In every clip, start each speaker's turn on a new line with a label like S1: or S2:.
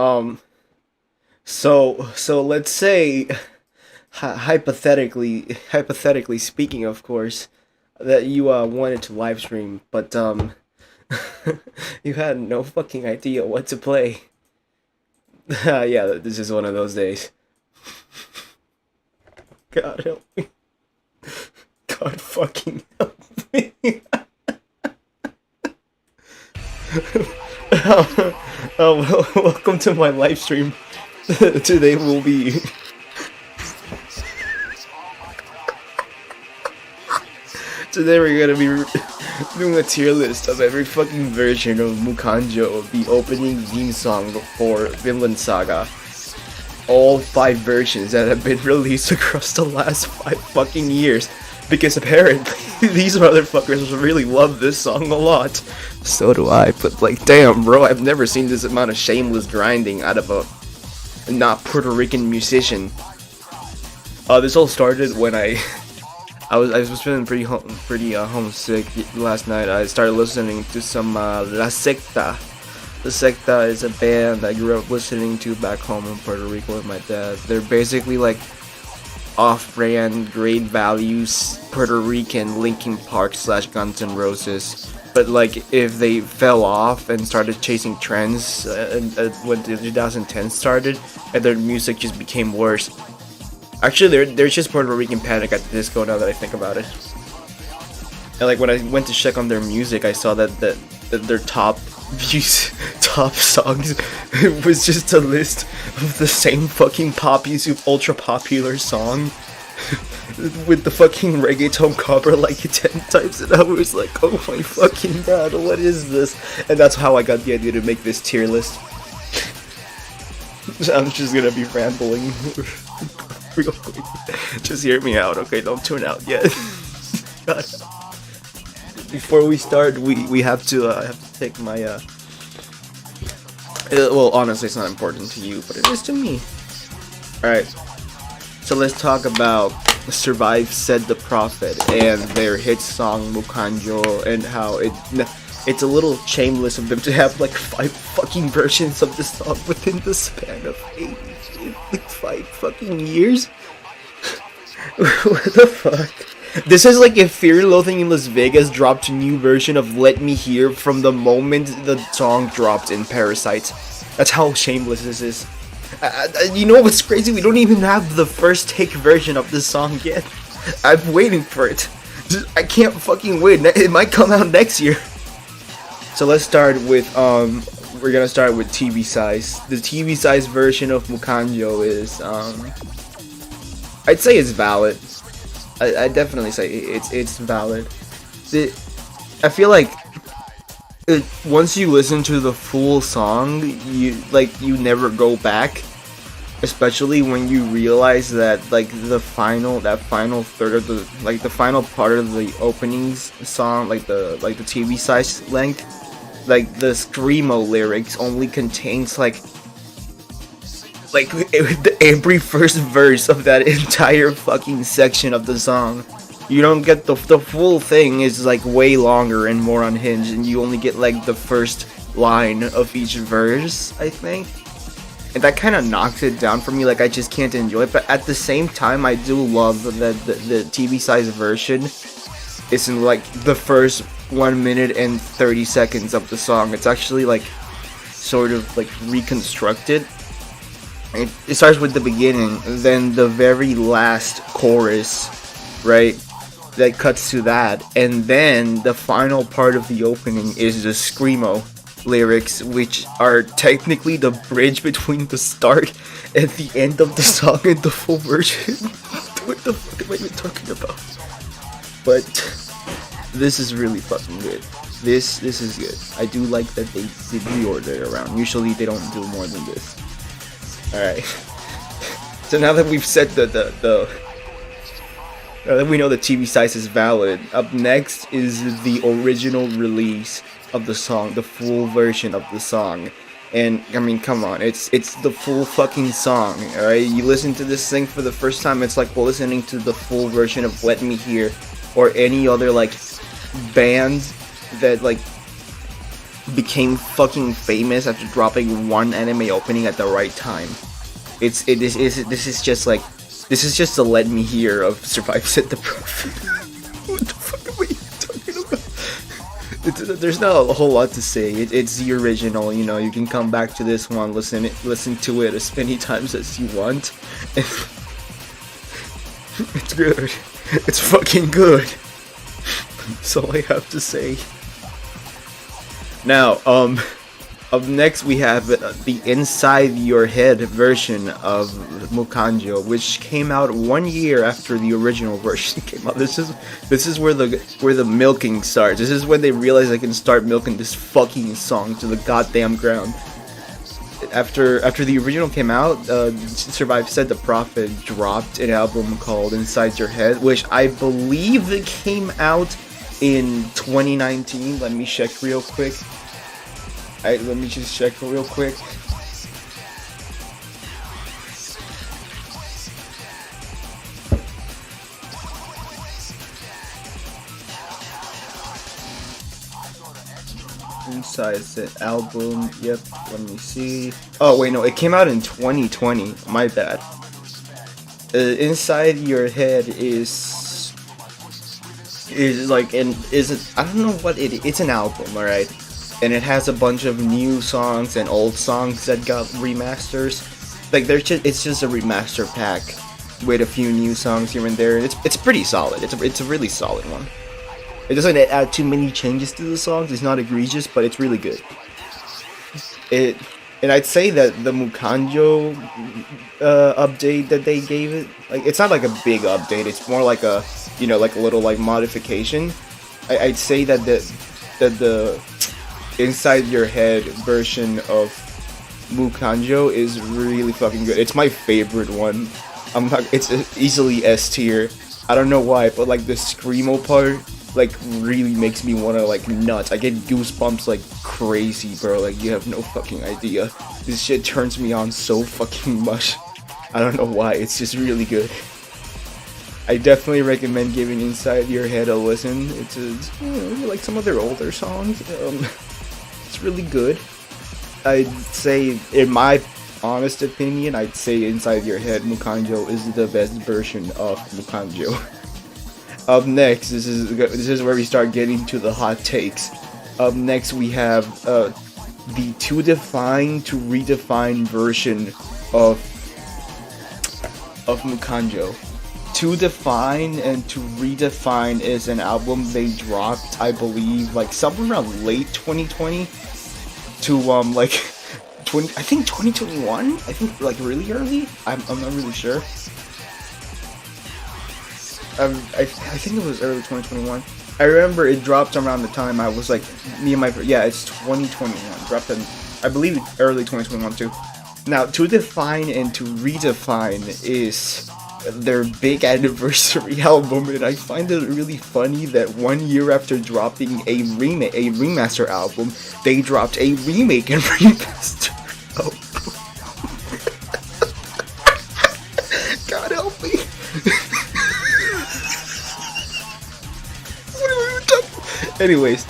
S1: Um, so let's say, hypothetically speaking, of course, that you wanted to live stream, but you had no fucking idea what to play. Yeah, this is one of those days. God help me. God fucking help me. Welcome to my live stream. Today will be. Today we're gonna be doing a tier list of every fucking version of Mukanjo, the opening theme song for Vinland Saga. All 5 versions that have been released across the last 5 fucking years. Because apparently, these motherfuckers really love this song a lot. So do I, but like, damn bro, I've never seen this amount of shameless grinding out of a not Puerto Rican musician. This all started when I was feeling pretty homesick last night. I started listening to some La Secta. La Secta is a band I grew up listening to back home in Puerto Rico with my dad. They're basically like off-brand, great values Puerto Rican Linkin Park / Guns N' Roses. But like, if they fell off and started chasing trends when the 2010 started, and their music just became worse. Actually, they're just Puerto Rican Panic at the Disco now that I think about it. And like, when I went to check on their music, I saw that their top views, top songs, it was just a list of the same fucking poppy ultra popular song with the fucking reggaeton cover like 10 times, and I was like, oh my fucking god, what is this? And that's how I got the idea to make this tier list. I'm just gonna be rambling real quick. Just hear me out, okay? Don't tune out yet. God. Before we start, we have to take my well, honestly, it's not important to you, but it is to me. Alright, so let's talk about Survive Said the Prophet and their hit song Mukanjo, and how it's a little shameless of them to have like 5 fucking versions of the song within the span of 5 fucking years. What the fuck? This is like if Fear Loathing in Las Vegas dropped a new version of Let Me Hear from the moment the song dropped in Parasite. That's how shameless this is. You know what's crazy? We don't even have the first take version of this song yet. I'm waiting for it. I can't fucking wait. It might come out next year. So let's start with, we're gonna start with TV size. The TV size version of Mukanjo is, I'd say it's valid. I definitely say it's valid. I feel like once you listen to the full song, you never go back. Especially when you realize that like that final third of the final part of the opening song, like the TV size length, like the screamo lyrics only contains like every first verse of that entire fucking section of the song. You don't get the full thing is like way longer and more unhinged, and you only get like the first line of each verse, I think. And that kind of knocks it down for me, like I just can't enjoy it. But at the same time, I do love that the TV size version is in like the first 1 minute and 30 seconds of the song. It's actually like sort of like reconstructed. It starts with the beginning, then the very last chorus, right? That cuts to that, and then the final part of the opening is the screamo lyrics, which are technically the bridge between the start and the end of the song and the full version. What the fuck am I even talking about? But this is really fucking good. This is good. I do like that they reorder it around. Usually they don't do more than this. Alright. So now that we've said now that we know the TV size is valid, up next is the original release of the song, the full version of the song. And I mean, come on, it's the full fucking song, alright? You listen to this thing for the first time, it's like listening to the full version of Let Me Hear or any other like band that like became fucking famous after dropping one anime opening at the right time. This is just like, this is just the Let Me Hear of Survive Said the Prophet. What the fuck am I talking about? There's not a whole lot to say. It's the original, you know. You can come back to this one, listen to it as many times as you want. It's good. It's fucking good. That's all I have to say. Now, up next we have the Inside Your Head version of Mukanjo, which came out 1 year after the original version came out. This is where the milking starts. This is when they realize they can start milking this fucking song to the goddamn ground. After the original came out, Survive Said the Prophet dropped an album called Inside Your Head, which I believe it came out in 2019. Let me check real quick. Let me just check real quick. Inside the album, yep, let me see. Oh wait, no, it came out in 2020, my bad. Inside Your Head is like I don't know what it's an album, alright? And it has a bunch of new songs and old songs that got remasters. Like it's just a remaster pack with a few new songs here and there. It's pretty solid. It's a really solid one. It doesn't add too many changes to the songs. It's not egregious, but it's really good. And I'd say that the Mukanjo update that they gave it, like, it's not like a big update. It's more like a, you know, like a little like modification. I'd say that the Inside Your Head version of Mukanjo is really fucking good. It's my favorite one. It's easily S tier. I don't know why, but like the screamo part, like, really makes me wanna like nuts. I get goosebumps like crazy, bro. Like, you have no fucking idea. This shit turns me on so fucking much. I don't know why. It's just really good. I definitely recommend giving Inside Your Head a listen. It's you know, like some of their older songs. It's really good. I'd say, in my honest opinion, I'd say Inside Your Head Mukanjo is the best version of Mukanjo. Up next, this is where we start getting to the hot takes. Up next, we have the to define to redefine version of Mukanjo. To Define and To Redefine is an album they dropped, I believe, like somewhere around late 2020 to like 20, I think 2021. I think like really early. I'm not really sure. I think it was early 2021. I remember it dropped around the time I was like, me and my friend, yeah, it's 2021. Dropped in, I believe, early 2021 too. Now, To Define and To Redefine is their big anniversary album, and I find it really funny that 1 year after dropping a remaster album, they dropped a remake and remaster album. God help me. What are we even talking? Anyways,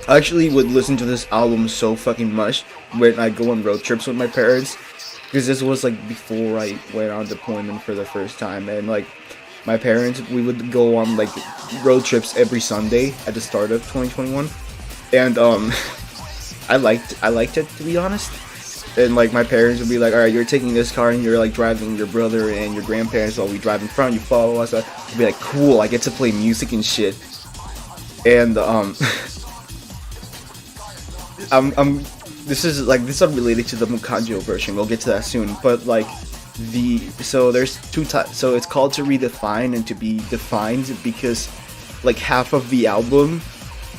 S1: I actually would listen to this album so fucking much when I go on road trips with my parents. Because this was like before I went on deployment for the first time, and like my parents, we would go on like road trips every Sunday at the start of 2021, and I liked it, to be honest. And like my parents would be like, all right, you're taking this car and you're like driving your brother and your grandparents while we drive in front, you follow us. I'd be like, cool, I get to play music and shit. And this is unrelated to the Mukanjo version. We'll get to that soon. But like so there's two types. So it's called To Redefine and To Be Defined because like half of the album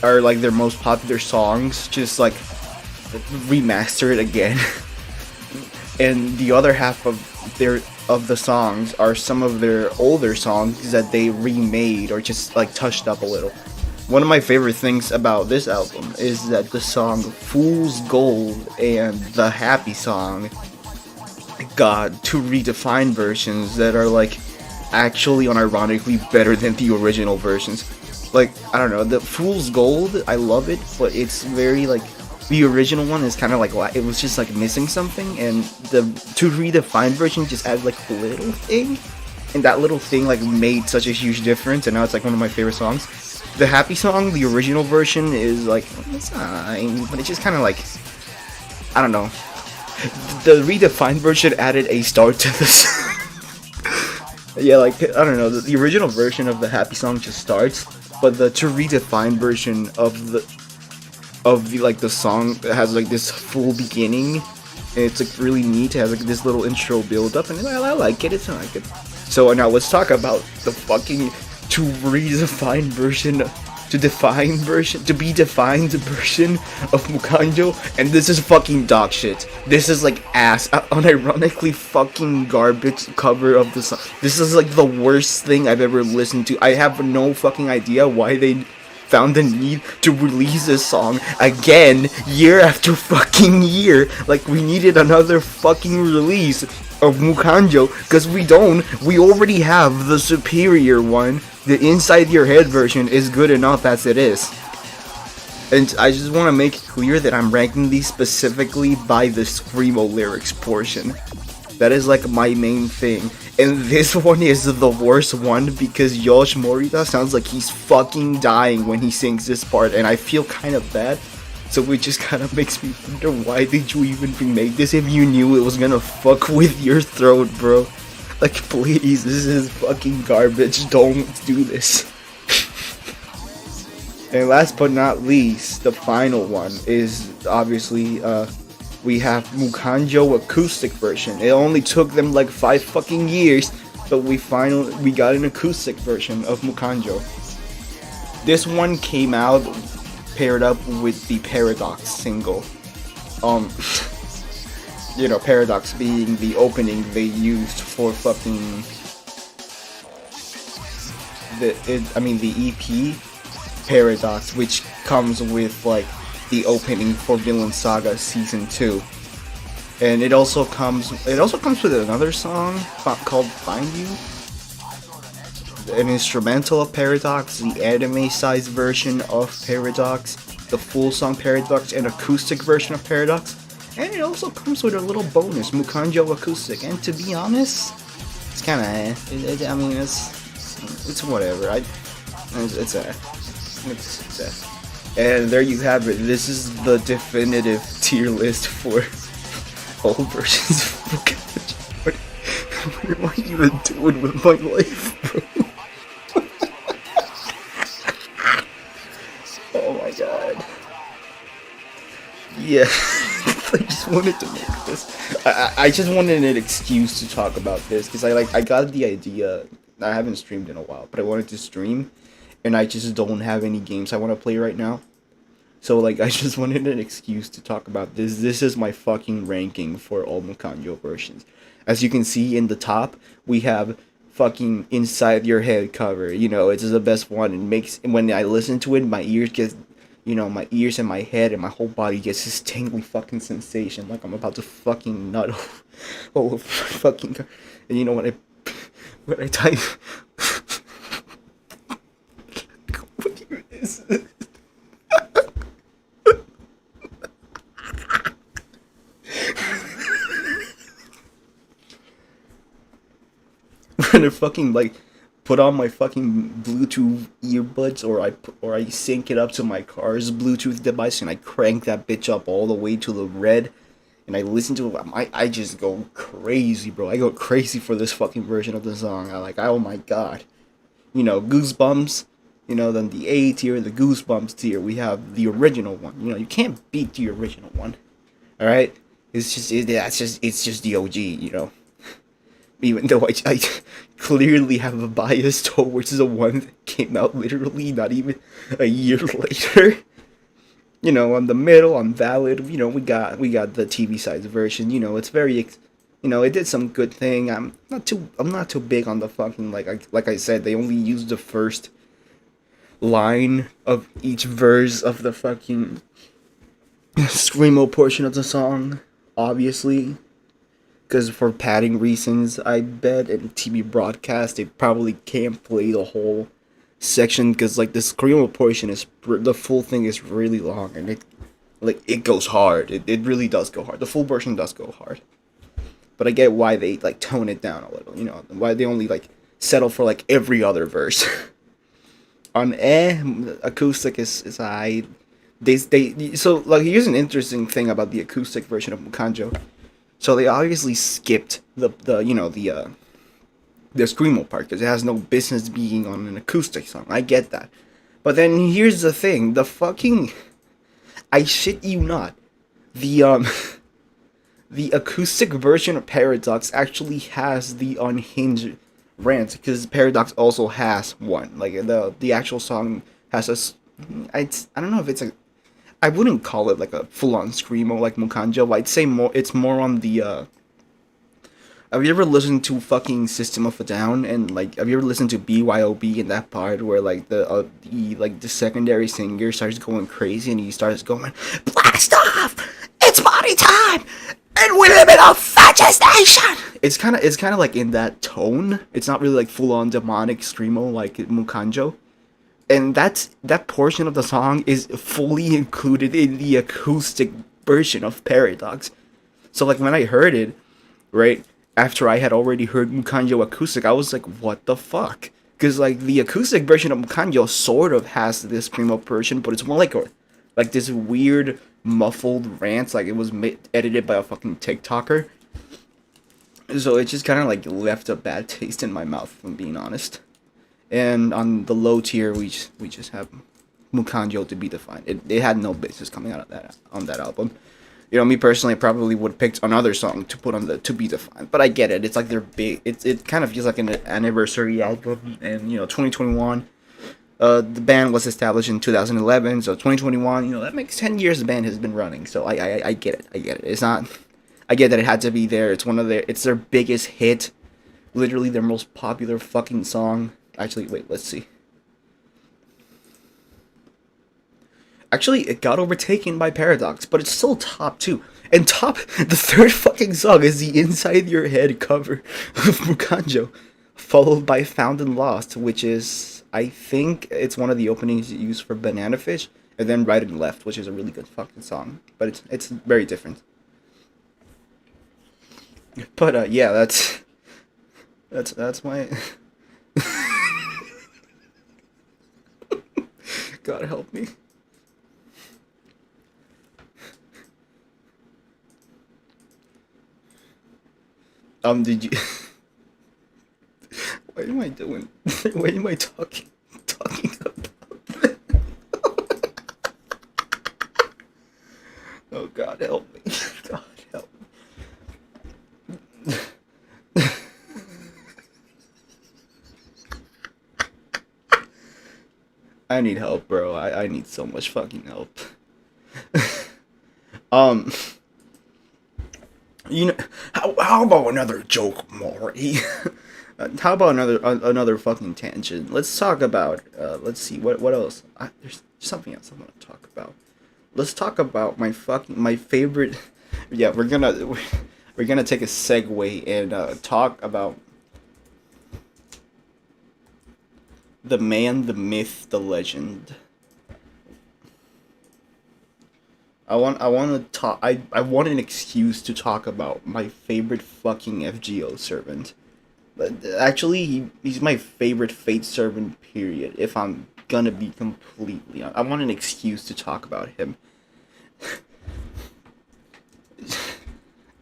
S1: are like their most popular songs, just like remastered again, and the other half of the songs are some of their older songs that they remade or just like touched up a little. One of my favorite things about this album is that the song Fool's Gold and the Happy song got To Redefine versions that are like actually unironically better than the original versions. Like, I don't know, the Fool's Gold, I love it, but it's very like the original one is kind of like it was just like missing something, and the to redefine version just added like a little thing, and that little thing like made such a huge difference, and now it's like one of my favorite songs. The Happy song, the original version is like it's fine, but it's just kind of like I don't know. The redefined version added a start to this. Yeah, like I don't know. The original version of the Happy song just starts, but the to redefine version of the like the song has like this full beginning, and it's like really neat. It has like this little intro build up, and I like it. It's not like it. So now let's talk about the fucking to redefine version, to be defined version of Mukanjo, and this is fucking dog shit. This is like ass, unironically fucking garbage cover of the song. This is like the worst thing I've ever listened to. I have no fucking idea why they found the need to release this song again year after fucking year. Like we needed another fucking release of Mukanjo, because we already have the superior one. The inside your head version is good enough as it is. And I just want to make it clear that I'm ranking these specifically by the Screamo lyrics portion. That is like my main thing. And this one is the worst one because Yosh Morita sounds like he's fucking dying when he sings this part, and I feel kind of bad. So it just kind of makes me wonder, why did you even remake this if you knew it was gonna fuck with your throat, bro? Like, please, this is fucking garbage. Don't do this. And last but not least, the final one is obviously we have Mukanjo acoustic version. It only took them like 5 fucking years, but we got an acoustic version of Mukanjo. This one came out paired up with the Paradox single. You know, Paradox being the opening they used for fucking the EP Paradox, which comes with like the opening for Vinland Saga Season 2. And it also comes with another song called Find You, an instrumental of Paradox, the anime-sized version of Paradox, the full song Paradox, and acoustic version of Paradox. And it also comes with a little bonus, Mukanjo acoustic. And to be honest, it's kind of, it's whatever. And there you have it. This is the definitive tier list for all versions of Mukanjo. What am I even doing with my life, bro? Oh my god. Yeah. I just wanted to make this. I just wanted an excuse to talk about this because I got the idea. I haven't streamed in a while, but I wanted to stream, and I just don't have any games I want to play right now. So like I just wanted an excuse to talk about this. This is my fucking ranking for all Mukanjo versions. As you can see in the top, we have fucking Inside Your Head cover. You know, it's the best one. It makes, when I listen to it, my ears get, you know, my ears and my head and my whole body gets this tingly fucking sensation, like I'm about to fucking nut over fucking. And you know when I type, what year is it? When I fucking like put on my fucking Bluetooth earbuds, or I sync it up to my car's Bluetooth device, and I crank that bitch up all the way to the red, and I listen to it, I just go crazy, bro. I go crazy for this fucking version of the song. Oh my god. You know, Goosebumps, you know, then the A tier, the Goosebumps tier, we have the original one. You know, you can't beat the original one. Alright? It's just the OG, you know. Even though I clearly have a bias towards the one that came out literally not even a year later. You know, on the middle, on Valid, you know, we got the TV size version. You know, it's very, you know, it did some good thing. I'm not too big on the fucking, like I said, they only used the first line of each verse of the fucking Screamo portion of the song, obviously. Because for padding reasons, I bet in TV broadcast, they probably can't play the whole section because like the screamo portion is the full thing is really long and it goes hard. It really does go hard. The full version does go hard. But I get why they like tone it down a little. You know why they only like settle for like every other verse. On acoustic is I they so like here's an interesting thing about the acoustic version of Mukanjo. So they obviously skipped the you know the screamo part because it has no business being on an acoustic song. I get that. But then here's the thing, the fucking I shit you not. The the acoustic version of Paradox actually has the unhinged rant because Paradox also has one. Like the actual song has I don't know if it's a I wouldn't call it like a full on screamo like Mukanjo. I'd say more it's more on the have you ever listened to fucking System of a Down and like have you ever listened to BYOB in that part where like the like the secondary singer starts going crazy and he starts going blast off, it's party time, and we live in a fascist nation. It's kind of like in that tone. It's not really like full on demonic screamo like Mukanjo, and that portion of the song is fully included in the acoustic version of Paradox. So like when I heard it, right after I had already heard Mukanjo acoustic, I was like, what the fuck? Because like the acoustic version of Mukanjo sort of has this screamo version, but it's more like this weird muffled rant, like it was edited by a fucking TikToker. So it just kind of like left a bad taste in my mouth, if I'm being honest. And on the low tier, we just have Mukanjo to be defined. It had no business coming out of that on that album. You know, me personally, I probably would have picked another song to put on the to be defined. But I get it. It's like they're big. It kind of feels like an anniversary album. And you know, 2021. The band was established in 2011, so 2021. You know, that makes 10 years the band has been running. So I get it. I get it. It's not. I get that it had to be there. It's one of their. It's their biggest hit. Literally their most popular fucking song. Actually, wait. Let's see. Actually, it got overtaken by Paradox, but it's still top 2. And the third fucking song is the Inside Your Head cover of Mukanjo, followed by Found and Lost, which is, I think, it's one of the openings used for Banana Fish, and then Right and Left, which is a really good fucking song, but it's very different. But yeah, that's my. God help me. Did you? What am I doing? What am I talking about? Oh God, help me! God help me! I need help, bro. I need so much fucking help. um. You know, how about another joke, Maury? How about another fucking tangent? Let's talk about let's see what else. There's something else I want to talk about. Let's talk about my favorite. Yeah, we're gonna take a segue and talk about the man, the myth, the legend. I want to talk. I want an excuse to talk about my favorite fucking FGO servant. But actually, he's my favorite Fate servant. Period. If I'm gonna be completely honest, I want an excuse to talk about him.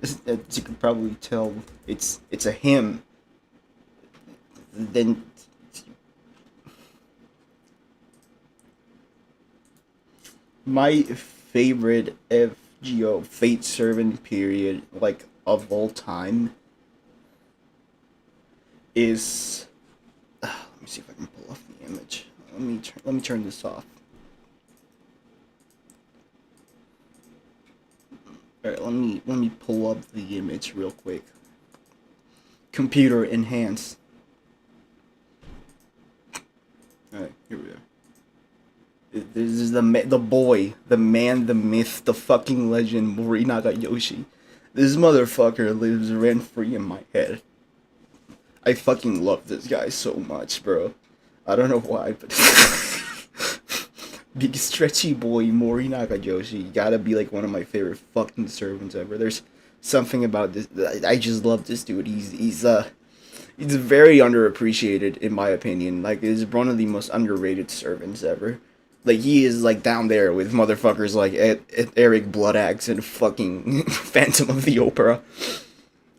S1: As you can probably tell, it's a him. Then my favorite FGO Fate servant period like of all time is let me see if I can pull off the image. Let me turn this off. Alright, let me pull up the image real quick. Computer enhance. Alright, here we are. This is the boy, the man, the myth, the fucking legend, Morinaga Yoshi. This motherfucker lives rent free in my head. I fucking love this guy so much, bro. I don't know why, but big stretchy boy Morinaga Joshi gotta be like one of my favorite fucking servants ever. There's something about this. I just love this dude. He's very underappreciated in my opinion. Like, he's one of the most underrated servants ever. Like, he is like down there with motherfuckers like Eric Bloodaxe and fucking Phantom of the Opera.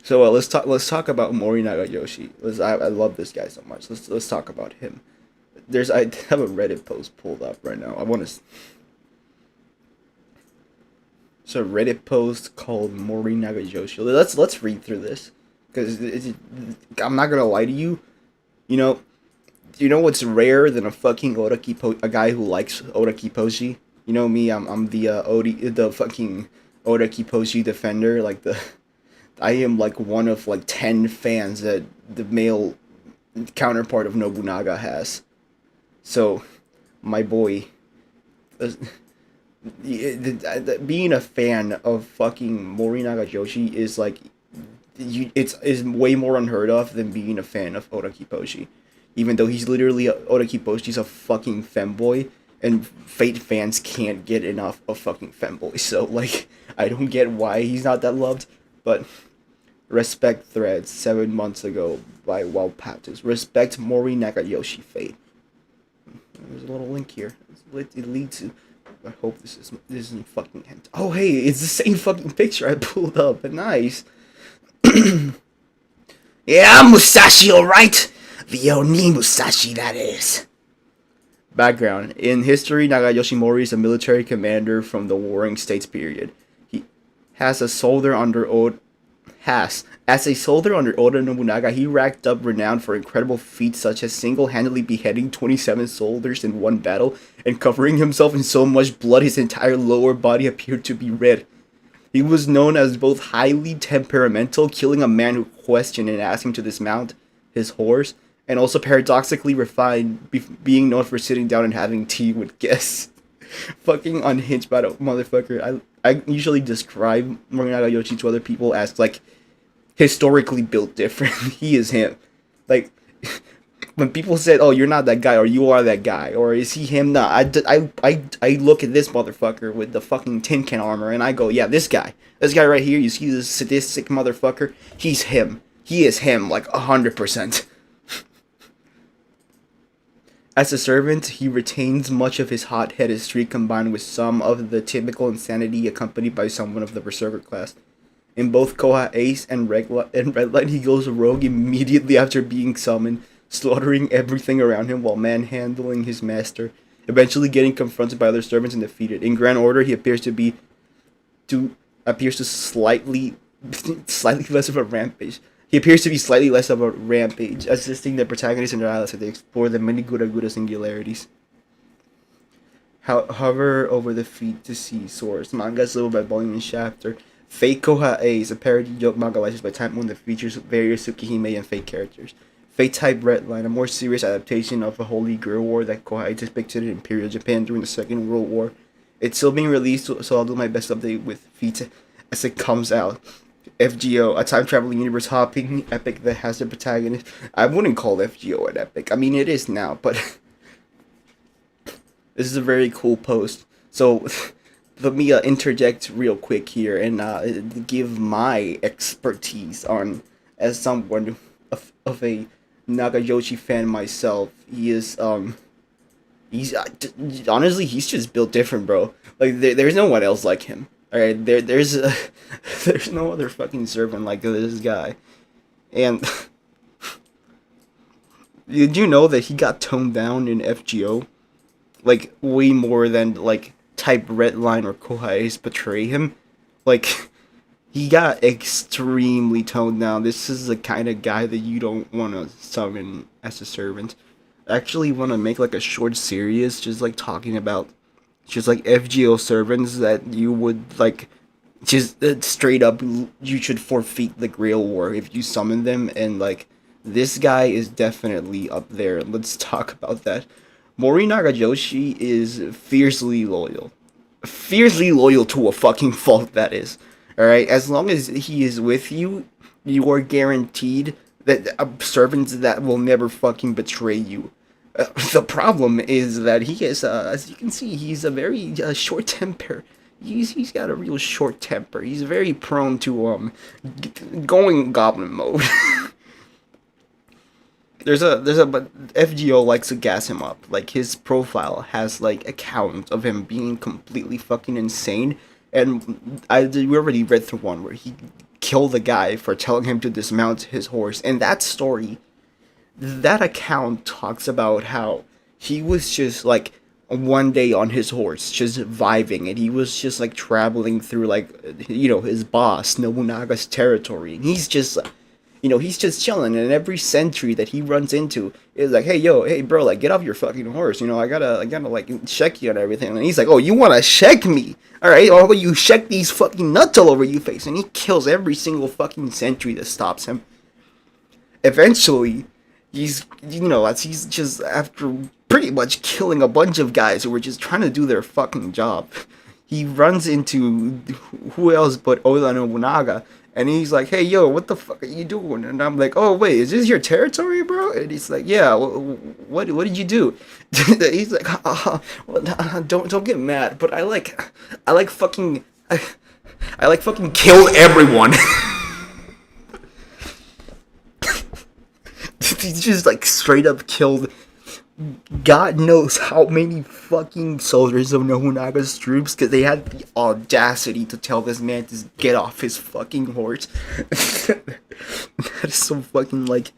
S1: So let's talk about Morinaga Yoshi. I love this guy so much. Let's talk about him. I have a Reddit post pulled up right now. It's a Reddit post called Morinaga Yoshi. Let's read through this, because I'm not gonna lie to you. You know what's rare than a fucking a guy who likes Oda Kiposhi? You know me. I'm the fucking Oda Kiposhi defender. I am like one of like 10 fans that the male counterpart of Nobunaga has. So, my boy, being a fan of fucking Morinaga Yoshi is like, it's way more unheard of than being a fan of Oda Kiposhi. Even though Oda Kiboshi's a fucking femboy, and Fate fans can't get enough of fucking femboy. So, like, I don't get why he's not that loved, but respect threads 7 months ago by Wild Patches. Respect Morinaga Yoshi Fate. There's a little link here. It leads to. I hope this isn't fucking hint. Oh hey, it's the same fucking picture I pulled up. Nice. Yeah, Musashi, alright? The Oni Musashi, that is. Background. In history, Naga Yoshimori is a military commander from the Warring States period. He has a soldier under Oda Nobunaga, he racked up renown for incredible feats such as single-handedly beheading 27 soldiers in one battle and covering himself in so much blood his entire lower body appeared to be red. He was known as both highly temperamental, killing a man who questioned and asked him to dismount his horse, and also paradoxically refined, being known for sitting down and having tea with guests. Fucking unhinged by the motherfucker. I usually describe Morinaga Yoshi to other people as, like, historically built different. He is him. Like, when people said, oh, you're not that guy, or you are that guy, or is he him? Nah, I look at this motherfucker with the fucking tin can armor, and I go, yeah, this guy right here, you see this sadistic motherfucker? He's him. He is him, like, 100%. As a servant, he retains much of his hot-headed streak combined with some of the typical insanity accompanied by someone of the berserker class. In both Koha Ace and Red Light, he goes rogue immediately after being summoned, slaughtering everything around him while manhandling his master, eventually getting confronted by other servants and defeated. In Grand Order, he appears to slightly less of a rampage. He appears to be slightly less of a rampage, assisting the protagonist and their allies as they explore the many Gura singularities. Hover over the feet to see source. Manga is labeled by volume and chapter. Fate Koha A is a parody joke manga licensed by Type Moon that features various Tsukihime and Fate characters. Fate Type Redline, a more serious adaptation of a holy girl war that Koha A depicted in Imperial Japan during the Second World War. It's still being released, so I'll do my best update with Fate as it comes out. FGO, a time-traveling universe-hopping epic that has the protagonist. I wouldn't call FGO an epic. I mean, it is now, but this is a very cool post. So, let me interject real quick here and give my expertise on, as someone of a Nagayoshi fan myself. He's honestly, he's just built different, bro. Like, there's no one else like him. Alright, there's no other fucking servant like this guy. And did you know that he got toned down in FGO? Like, way more than, like, Type Redline or Kohai's portray him. Like, he got extremely toned down. This is the kind of guy that you don't want to summon as a servant. I actually want to make, like, a short series just, like, talking about just like FGO servants that you would like, just straight up, you should forfeit the Grail War if you summon them, and like, this guy is definitely up there. Let's talk about that. Morinaga Yoshi is fiercely loyal to a fucking fault, that is. Alright, as long as he is with you, you are guaranteed that servants that will never fucking betray you. The problem is that he is, as you can see, he's a very short temper. He's got a real short temper. He's very prone to going goblin mode. But FGO likes to gas him up. Like, his profile has like accounts of him being completely fucking insane, and we already read through one where he killed the guy for telling him to dismount his horse. And that story, that account talks about how he was just like one day on his horse, just vibing, and he was just like traveling through like his boss Nobunaga's territory, and he's just he's just chilling, and every sentry that he runs into is like, hey bro, like get off your fucking horse, I gotta like check you and everything. And he's like, oh, you wanna check me? Alright, oh, you check these fucking nuts all over you face. And he kills every single fucking sentry that stops him. Eventually, as he's just, after pretty much killing a bunch of guys who were just trying to do their fucking job, he runs into who else but Oda Nobunaga, and he's like, hey, yo, what the fuck are you doing? And I'm like, oh, wait, is this your territory, bro? And he's like, yeah, what did you do? He's like, don't get mad, but I like fucking kill everyone. He just like straight up killed God knows how many fucking soldiers of Nobunaga's troops, because they had the audacity to tell this man to get off his fucking horse. That is so fucking like...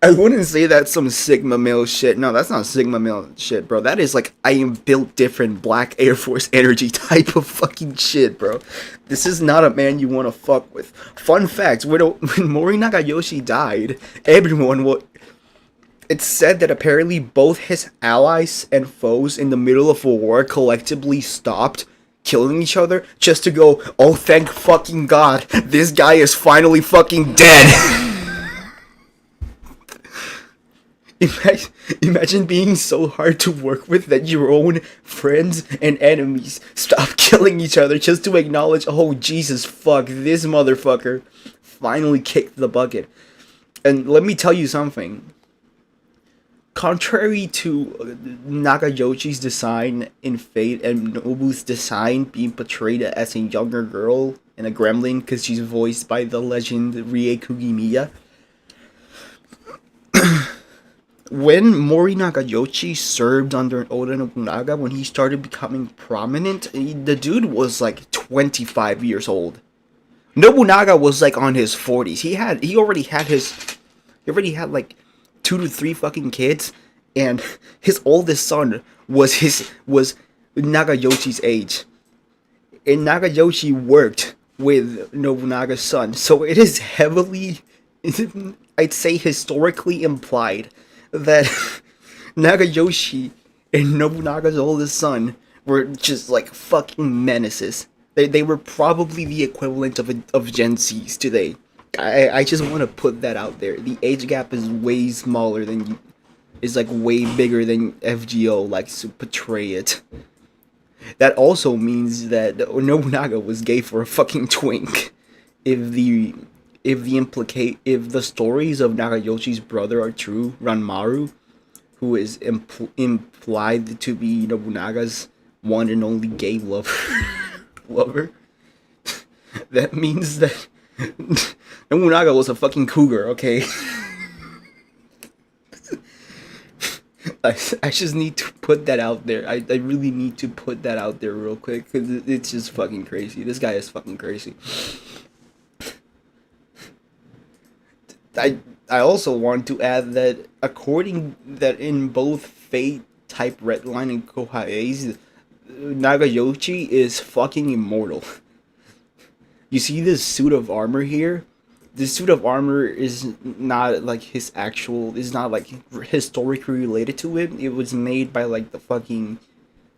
S1: I wouldn't say that's some Sigma male shit. No, that's not Sigma male shit, bro. That is like I am built different Black Air Force energy type of fucking shit, bro. This is not a man you want to fuck with. Fun fact, when Mori Nagayoshi died, it's said that apparently both his allies and foes in the middle of a war collectively stopped killing each other just to go, oh thank fucking God, this guy is finally fucking dead. Imagine being so hard to work with that your own friends and enemies stop killing each other just to acknowledge, oh Jesus fuck, this motherfucker finally kicked the bucket. And let me tell you something. Contrary to Nagayoshi's design in Fate and Nobu's design being portrayed as a younger girl and a gremlin because she's voiced by the legend Rie Kugimiya, when Mori Nagayoshi served under Oda Nobunaga, when he started becoming prominent, the dude was like 25 years old. Nobunaga was like on his 40s. He already had like 2 to 3 fucking kids, and his oldest son was Nagayoshi's age. And Nagayoshi worked with Nobunaga's son, so it is heavily, I'd say historically implied that Nagayoshi and Nobunaga's oldest son were just like fucking menaces. They were probably the equivalent of Gen Zs today. I just want to put that out there. The age gap is way smaller than is like way bigger than FGO likes to portray it. That also means that Nobunaga was gay for a fucking twink. If the stories of Nagayoshi's brother are true, Ranmaru, who is implied to be Nobunaga's one and only gay lover, that means that Nobunaga was a fucking cougar, okay? I just need to put that out there. I really need to put that out there real quick, because it's just fucking crazy. This guy is fucking crazy. I also want to add that according that in both Fate type Redline and Kohae's, Nagayoshi is fucking immortal. You see this suit of armor here? This suit of armor is not like his actual, is not like historically related to him. It was made by like the fucking,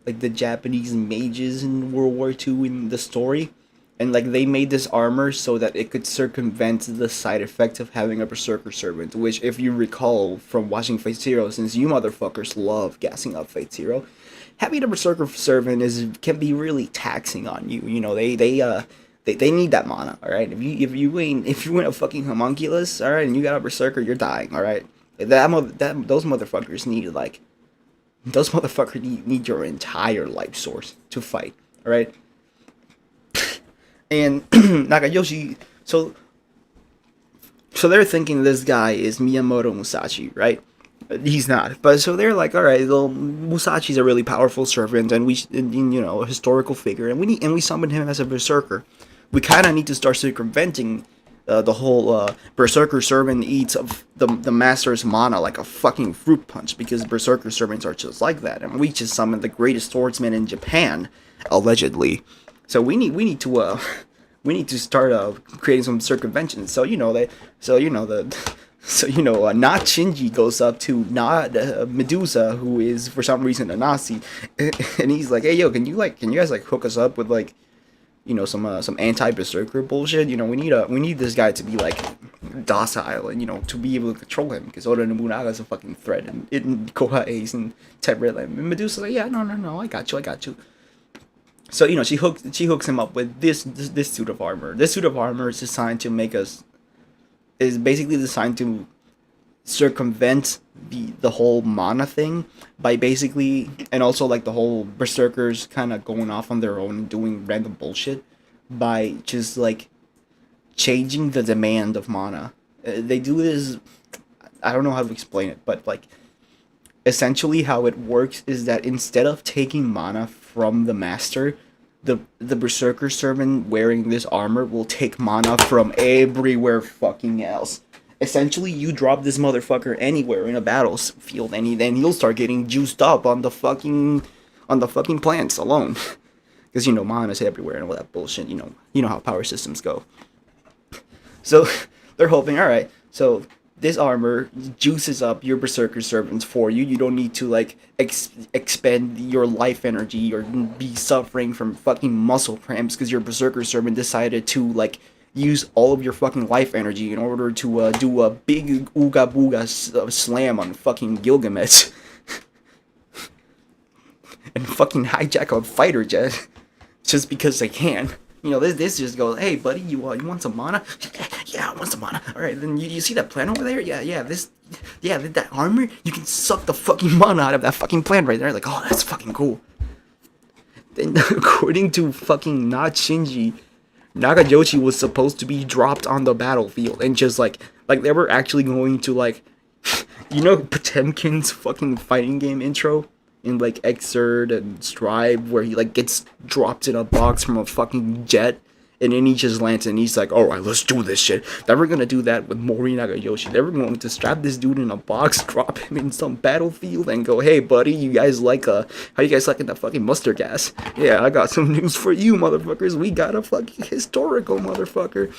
S1: like the Japanese mages in World War II in the story. And like they made this armor so that it could circumvent the side effect of having a Berserker Servant, which if you recall from watching Fate Zero, since you motherfuckers love gassing up Fate Zero, having a Berserker Servant can be really taxing on you. You know, they need that mana, alright? If you ain't a fucking homunculus, alright, and you got a Berserker, you're dying, alright? Those motherfuckers need like those motherfuckers need your entire life source to fight. All right, and Nakayoshi. So they're thinking this guy is Miyamoto Musashi, right? He's not. But so they're like, all right, well, Musashi's a really powerful servant, and a historical figure, and we summon him as a berserker. We kind of need to start circumventing the whole berserker servant eats of the master's mana like a fucking fruit punch, because berserker servants are just like that, and we just summoned the greatest swordsman in Japan, allegedly. So we need to start creating some circumventions. Not Shinji goes up to not Medusa, who is for some reason a Nazi, and he's like, "Hey, yo, can you guys like hook us up with like, some anti-berserker bullshit? We need this guy to be like docile and to be able to control him, because Oda Nobunaga is a fucking threat, and Koha Ace and Ted Red, and Medusa's like, yeah, no, I got you. So she hooks him up with this suit of armor. This suit of armor is basically designed to circumvent the whole mana thing by basically, and also like the whole berserkers kind of going off on their own and doing random bullshit, by just like changing the demand of mana. They do this. I don't know how to explain it, but like essentially how it works is that instead of taking mana from the master, the berserker servant wearing this armor will take mana from everywhere fucking else. Essentially, you drop this motherfucker anywhere in a battlefield, and then he'll start getting juiced up on the fucking plants alone, because mana's everywhere and all that bullshit. You know how power systems go. So they're hoping, all right, so this armor juices up your berserker servants for you. You don't need to like expend your life energy or be suffering from fucking muscle cramps because your berserker servant decided to like use all of your fucking life energy in order to do a big ooga booga slam on fucking Gilgamesh and fucking hijack a fighter jet just because they can. This just goes, hey buddy, you want some mana? Yeah, I want some mana. All right, then you see that plant over there? Yeah, that armor, you can suck the fucking mana out of that fucking plant right there. Like, oh, that's fucking cool. Then according to fucking not Shinji, Nagayoshi was supposed to be dropped on the battlefield and just like they were actually going to like, Potemkin's fucking fighting game intro in like Xrd and Strive, where he like gets dropped in a box from a fucking jet, and then he just lands and he's like, all right, let's do this shit. They were gonna do that with Mori Nagayoshi. They were going to strap this dude in a box, drop him in some battlefield, and go, hey buddy, how you guys liking that fucking mustard gas? Yeah, I got some news for you, motherfuckers. We got a fucking historical motherfucker.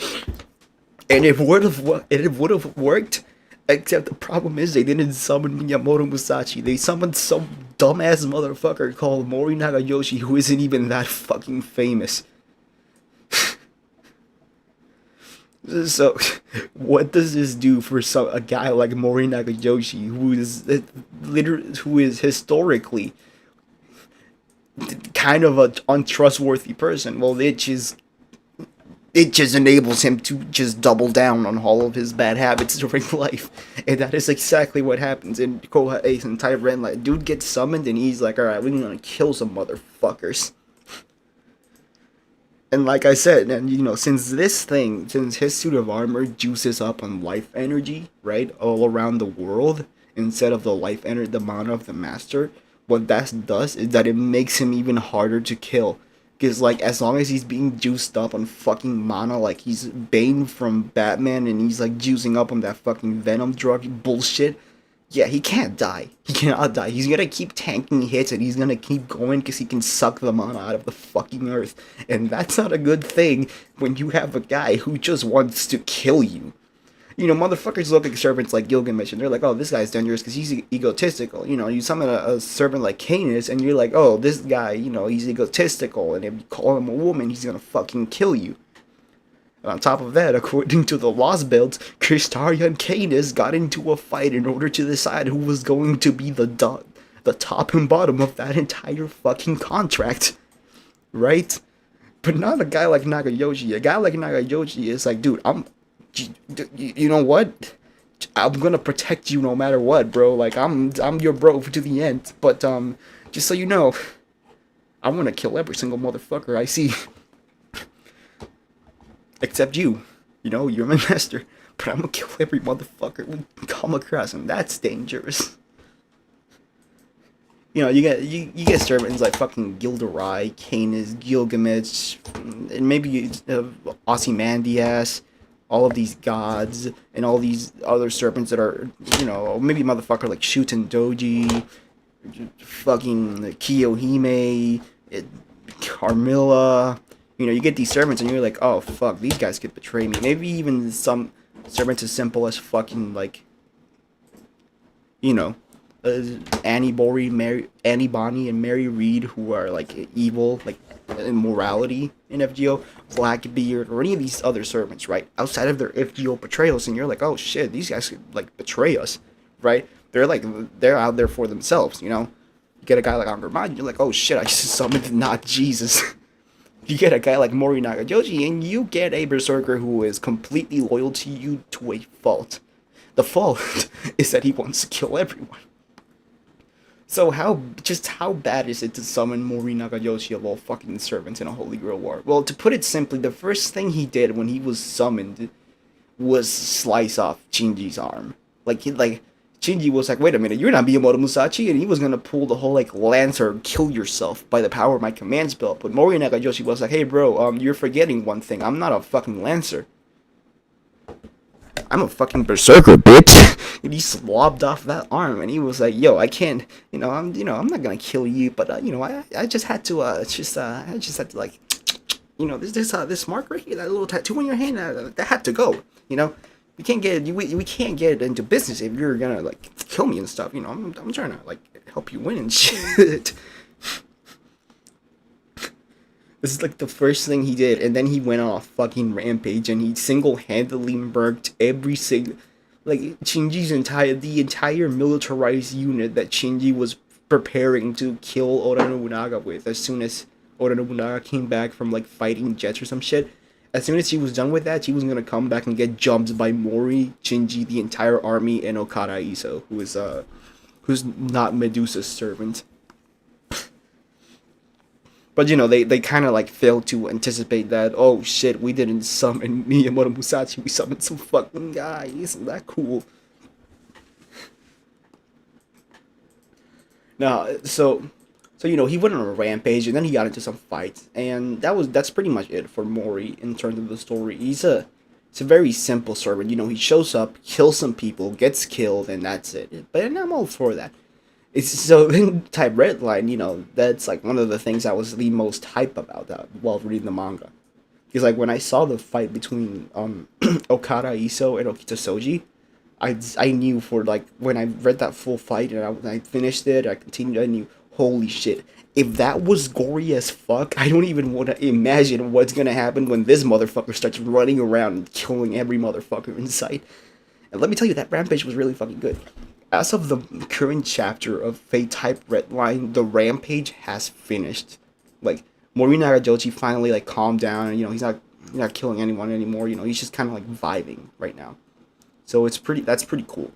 S1: And it would have worked, except the problem is they didn't summon Miyamoto Musashi. They summoned some dumbass motherfucker called Mori Nagayoshi, who isn't even that fucking famous. So, what does this do for a guy like Mori Nagayoshi, who is historically kind of an untrustworthy person? Well, it just enables him to just double down on all of his bad habits during life, and that is exactly what happens in Koha Ace and Tyren. Like, dude gets summoned, and he's like, all right, we're gonna kill some motherfuckers. And like I said, and since his suit of armor juices up on life energy, right, all around the world, instead of the mana of the master, what that does is that it makes him even harder to kill. Because, like, as long as he's being juiced up on fucking mana, like he's Bane from Batman, and he's, like, juicing up on that fucking Venom drug bullshit, yeah, he can't die. He cannot die. He's gonna keep tanking hits, and he's gonna keep going because he can suck the mana out of the fucking earth. And that's not a good thing when you have a guy who just wants to kill you. Motherfuckers look at servants like Gilgamesh, and they're like, oh, this guy's dangerous because he's egotistical. You summon a servant like Canis, and you're like, oh, this guy, he's egotistical, and if you call him a woman, he's gonna fucking kill you. And on top of that, according to the Lost Belts, Kristaria and Canis got into a fight in order to decide who was going to be the top and bottom of that entire fucking contract. Right? But not a guy like Nagayoshi. A guy like Nagayoshi is like, dude, you know what? I'm gonna protect you no matter what, bro. Like I'm your bro to the end. But just so you know, I want to kill every single motherfucker I see, except you. You know, you're my master. But I'm gonna kill every motherfucker we come across, and that's dangerous. You know, you get servants like fucking Gilderoy, Canis, Gilgamesh, and maybe Ozymandias, all of these gods, and all these other serpents that are, you know, maybe motherfucker like Shuten Doji, fucking Kiyohime, Carmilla. You know, you get these servants and you're like, oh fuck, these guys could betray me. Maybe even some servants as simple as fucking like, you know, Annie Bonnie, and Mary Reed, who are like evil, like in morality in FGO, Blackbeard, or any of these other servants, right? Outside of their FGO betrayals, and you're like, oh shit, these guys could like betray us, right? They're out there for themselves, you know. You get a guy like Angermon, you're like, oh shit, I just summoned not Jesus. You get a guy like Mori Nagajoshi, and you get a berserker who is completely loyal to you to a fault. The fault is that he wants to kill everyone. So how bad is it to summon Mori Nagajoshi of all fucking servants in a Holy Grail War? Well, to put it simply, the first thing he did when he was summoned was slice off Shinji's arm. Shinji was like, wait a minute, you're not Miyamoto Musashi, and he was gonna pull the whole like Lancer, kill yourself by the power of my command spell. But Mori Nagajoshi was like, hey bro, you're forgetting one thing. I'm not a fucking Lancer. I'm a fucking berserker, bitch. And he slobbed off that arm, and he was like, "Yo, I can't, I'm not gonna kill you, but I just had to, I just had to like, this mark right here, that little tattoo on your hand, that had to go, We can't get into business if you're gonna like kill me and stuff, I'm trying to like help you win and shit." This is like the first thing he did, and then he went on a fucking rampage, and he single-handedly murked every single, like Shinji's entire militarized unit that Shinji was preparing to kill Oda Nobunaga with. As soon as Oda Nobunaga came back from like fighting jets or some shit, as soon as she was done with that, she was gonna come back and get jumped by Mori, Shinji, the entire army, and Okada Iso, who's not Medusa's servant. But they kind of like failed to anticipate that. Oh shit, we didn't summon Miyamoto Musashi, we summoned some fucking guy. Isn't that cool? Now, so he went on a rampage, and then he got into some fights, and that's pretty much it for Mori in terms of the story. It's a very simple servant. He shows up, kills some people, gets killed, and that's it. But I'm all for that. It's so in type Redline, that's like one of the things I was the most hype about that while reading the manga. Because like when I saw the fight between Okada Iso and Okita Soji, I knew for like when I read that full fight and I finished it, I continued, I knew, holy shit, if that was gory as fuck, I don't even want to imagine what's gonna happen when this motherfucker starts running around and killing every motherfucker in sight. And let me tell you, that rampage was really fucking good. As of the current chapter of Fate Type Redline, the rampage has finished. Like, Mori Nagajoshi finally like calmed down, and he's not killing anyone anymore. He's just kind of like vibing right now. So that's pretty cool.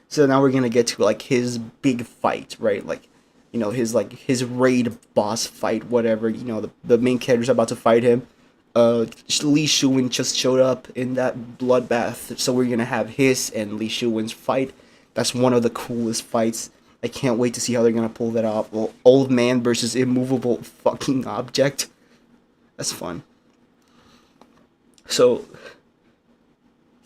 S1: So now we're gonna get to like his big fight, right? Like, his raid boss fight, whatever. The main character's about to fight him. Lee Shuwen just showed up in that bloodbath, so we're gonna have his and Lee Shuwen's fight. That's one of the coolest fights. I can't wait to see how they're gonna pull that off. Well, old man versus immovable fucking object. That's fun. So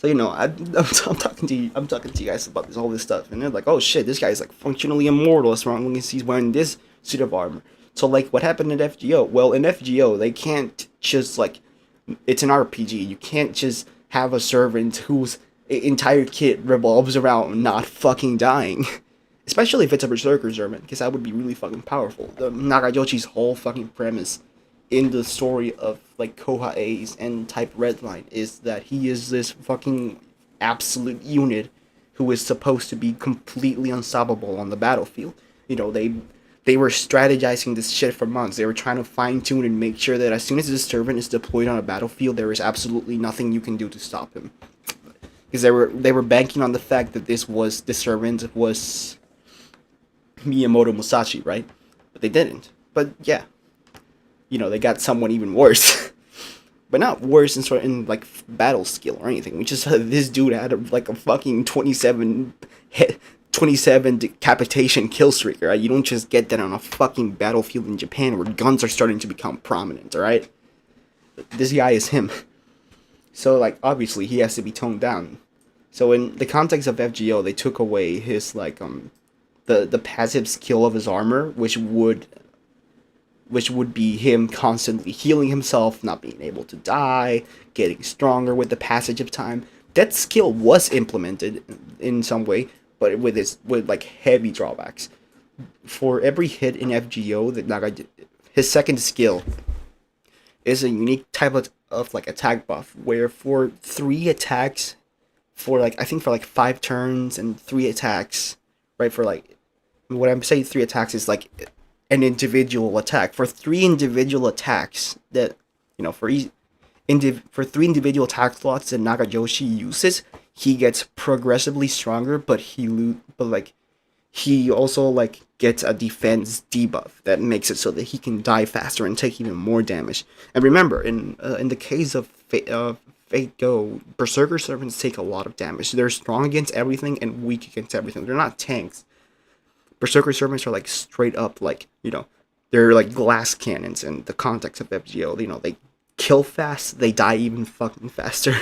S1: I'm talking to you guys about all this stuff, and they're like, oh shit, this guy's like functionally immortal as long as he's wearing this suit of armor. So, like, what happened in FGO? Well, in FGO, they can't just, like, it's an RPG. You can't just have a servant whose entire kit revolves around not fucking dying. Especially if it's a berserker servant, because that would be really fucking powerful. The Nagajoshi's whole fucking premise in the story of, like, Kohae's and Type Redline is that he is this fucking absolute unit who is supposed to be completely unstoppable on the battlefield. They were strategizing this shit for months. They were trying to fine tune and make sure that as soon as this servant is deployed on a battlefield, there is absolutely nothing you can do to stop him. Because they were banking on the fact that this servant was Miyamoto Musashi, right? But they didn't. But yeah, they got someone even worse. But not worse in like battle skill or anything. We just this dude had a fucking 27 decapitation kill streak, right? You don't just get that on a fucking battlefield in Japan where guns are starting to become prominent, alright? This guy is him. So, like, obviously, he has to be toned down. So, in the context of FGO, they took away his, like, the passive skill of his armor, which would be him constantly healing himself, not being able to die, getting stronger with the passage of time. That skill was implemented in some way, but with like heavy drawbacks. For every hit in FGO that Naga did, his second skill is a unique type of like attack buff, where for 3 attacks, for like I think for like 5 turns and 3 attacks, right? For like when I'm saying 3 attacks is like an individual attack. For 3 individual attacks that for 3 individual attack slots that Nagayoshi uses, he gets progressively stronger, but he also like gets a defense debuff that makes it so that he can die faster and take even more damage. And remember, in the case of Fate Go, Berserker servants take a lot of damage. They're strong against everything and weak against everything. They're not tanks. Berserker servants are like straight up like, they're like glass cannons in the context of FGO. They kill fast, they die even fucking faster.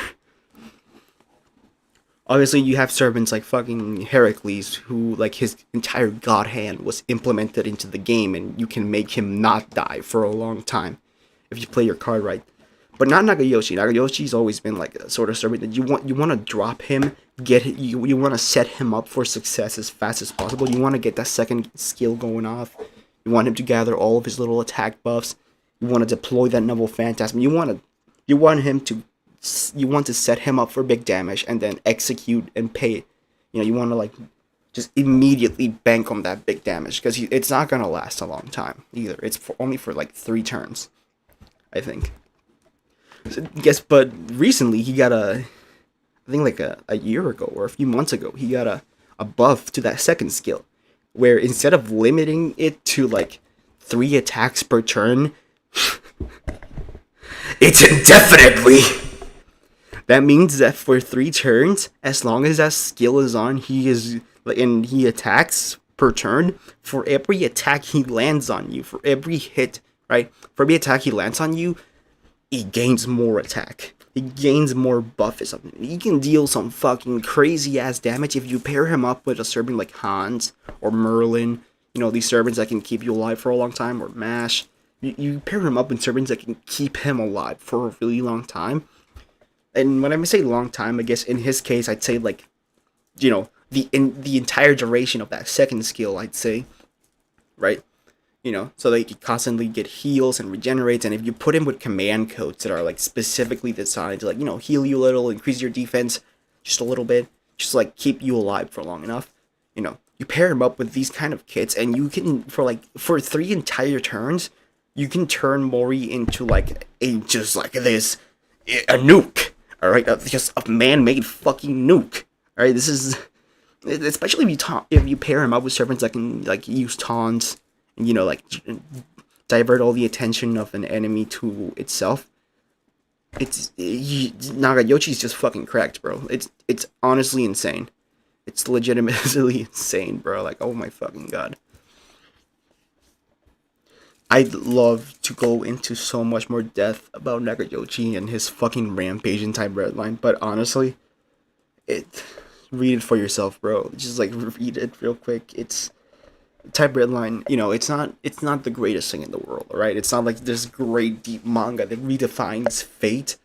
S1: Obviously, you have servants like fucking Heracles, who, like, his entire god hand was implemented into the game, and you can make him not die for a long time if you play your card right. But not Nagayoshi. Nagayoshi's always been like a sort of servant that you want to drop him, you want to set him up for success as fast as possible. You want to get that second skill going off. You want him to gather all of his little attack buffs. You want to deploy that noble phantasm. You want to set him up for big damage and then execute and pay. You want to like just immediately bank on that big damage, because it's not gonna last a long time either. It's only for like 3 turns, I think. So, yes, but recently he got I think like a year ago or a few months ago, he got a buff to that second skill, where instead of limiting it to like 3 attacks per turn, it's indefinitely. That means that for 3 turns, as long as that skill is on, he attacks per turn. For every attack he lands on you, for every hit, right? For every attack he lands on you, he gains more attack. He gains more buff or something. He can deal some fucking crazy ass damage if you pair him up with a servant like Hans or Merlin. These servants that can keep you alive for a long time, or Mash. You pair him up with servants that can keep him alive for a really long time. And when I say long time, I guess in his case, I'd say like, the entire duration of that second skill, I'd say, right? So that he can constantly get heals and regenerates. And if you put him with command codes that are like specifically designed to like, heal you a little, increase your defense just a little bit, just like keep you alive for long enough, you pair him up with these kind of kits, and you can for 3 entire turns, you can turn Mori into like a nuke. Alright, just a man-made fucking nuke. Alright, this is, especially if you pair him up with servants that can like use taunts and like divert all the attention of an enemy to itself. Nagayoshi's just fucking cracked, bro. It's honestly insane. It's legitimately insane, bro. Like, oh my fucking god. I'd love to go into so much more depth about Nagayoshi and his fucking rampage in Type Redline, but honestly, read it for yourself, bro. Just like read it real quick. It's Type Redline. It's not the greatest thing in the world, right? It's not like this great deep manga that redefines Fate,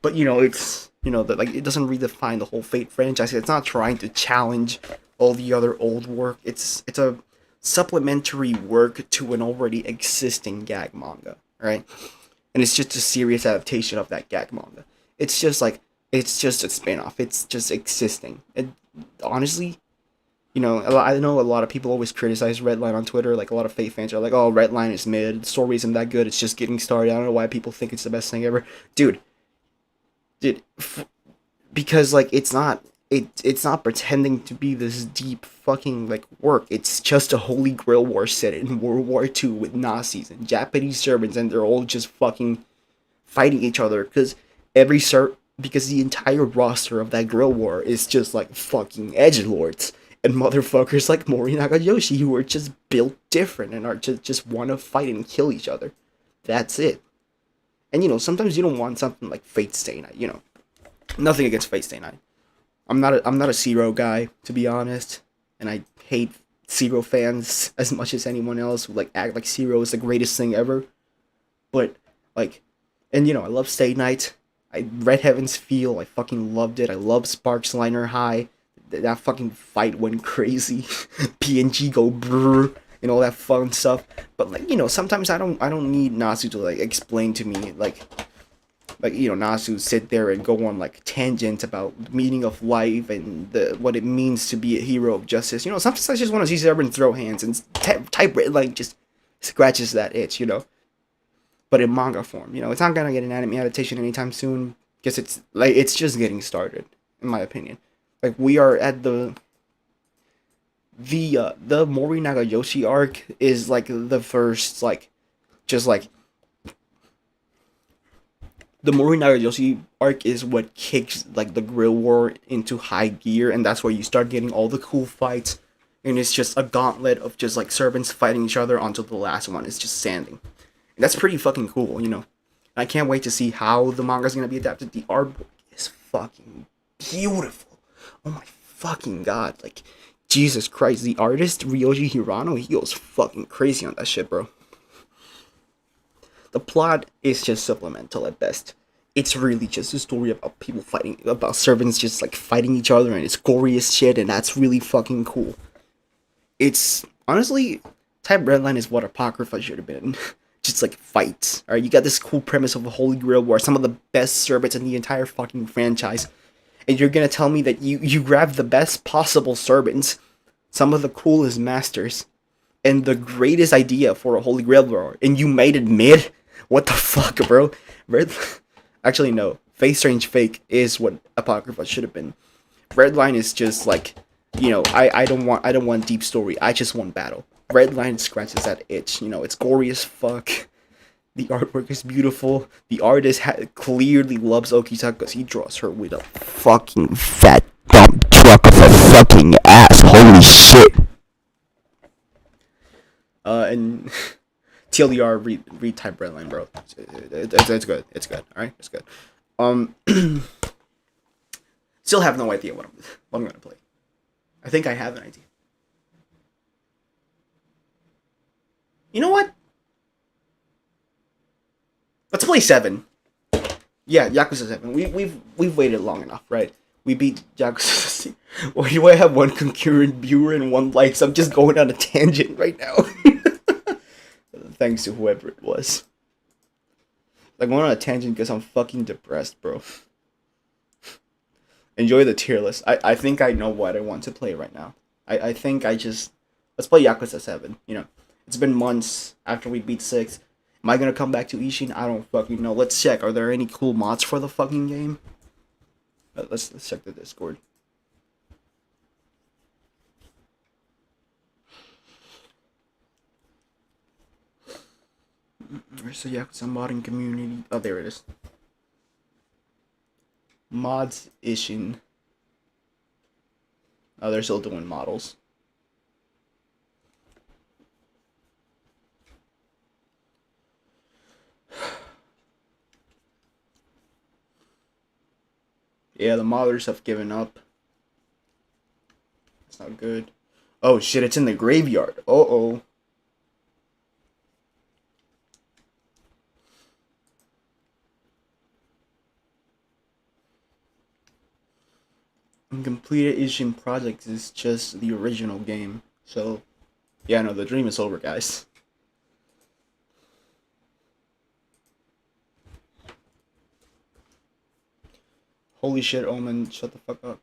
S1: but it's that like it doesn't redefine the whole Fate franchise. It's not trying to challenge all the other old work. It's a supplementary work to an already existing gag manga, right? And it's just a serious adaptation of that gag manga. It's just a spin-off. It's just existing. And honestly, I know a lot of people always criticize Redline on Twitter. Like a lot of Fate fans are like, "Oh, Redline is mid. The story isn't that good. It's just getting started." I don't know why people think it's the best thing ever, dude. Dude, because like it's not pretending to be this deep fucking like work. It's just a Holy Grail war set in World War II with Nazis and Japanese servants, and they're all just fucking fighting each other because the entire roster of that Grill War is just like fucking edgelords and motherfuckers like Mori Nagayoshi who are just built different and are just want to fight and kill each other. That's it. And sometimes you don't want something like Fate Stay Night. Nothing against Fate Stay Night. I'm not a Zero guy, to be honest, and I hate Zero fans as much as anyone else who like act like Zero is the greatest thing ever. But like, and I love Stay Night. I Red Heaven's Feel. I fucking loved it. I love Sparks Liner High. That fucking fight went crazy. PNG go brrr and all that fun stuff. But like sometimes I don't need Nasu to like explain to me Nasu sit there and go on like tangents about the meaning of life and what it means to be a hero of justice. Sometimes I just want to see someone throw hands and type like just scratches that itch. But in manga form. It's not gonna get an anime adaptation anytime soon because it's just getting started, in my opinion. Like we are at the Mori Nagayoshi arc is like the first just like the Mori Nagayoshi arc is what kicks like the Grill War into high gear, and that's where you start getting all the cool fights, and it's just a gauntlet of just like servants fighting each other until the last one is just sanding. And that's pretty fucking cool. I can't wait to see how the manga's gonna be adapted. The artwork is fucking beautiful. Oh my fucking god! Like, Jesus Christ, the artist Ryoji Hirano, he goes fucking crazy on that shit, bro. The plot is just supplemental at best. It's really just a story about people fighting, about servants just like fighting each other, and it's gory as shit, and that's really fucking cool. It's honestly, Type Redline is what Apocrypha should have been. Just like fights. Alright, you got this cool premise of a Holy Grail War, some of the best servants in the entire fucking franchise. And you're gonna tell me that you grabbed the best possible servants, some of the coolest masters, and the greatest idea for a Holy Grail War, and you made it mid? What the fuck, bro? Actually, no. Face Strange Fake is what Apocrypha should have been. Redline is just like, I don't want deep story. I just want battle. Redline scratches that itch. It's gory as fuck. The artwork is beautiful. The artist clearly loves Okita because he draws her with a fucking fat dump truck of a fucking ass. Holy shit. And TLDR read Type Redline, bro. It's good. It's good. All right, it's good. Still have no idea what I'm gonna play. I think I have an idea. You know what? Let's play 7. Yeah, Yakuza 7. We've waited long enough, right? We beat Yakuza. Why do I have one concurrent viewer and one like? So I'm just going on a tangent right now. Thanks to whoever it was. Like, going on a tangent because I'm fucking depressed, bro. Enjoy the tier list. I think I know what I want to play right now. I think let's play Yakuza 7. It's been months after we beat 6. Am I gonna come back to Ishin? I don't fucking know. Let's check. Are there any cool mods for the fucking game? Let's check the Discord. Where's the Yakuza modding community? Oh, there it is. Mods Ishin. Oh, they're still doing models. Yeah, the modders have given up. It's not good. Oh shit, it's in the graveyard. Uh-oh. Completed Ishin project is just the original game. So, yeah, no, the dream is over, guys. Holy shit, Omen, shut the fuck up.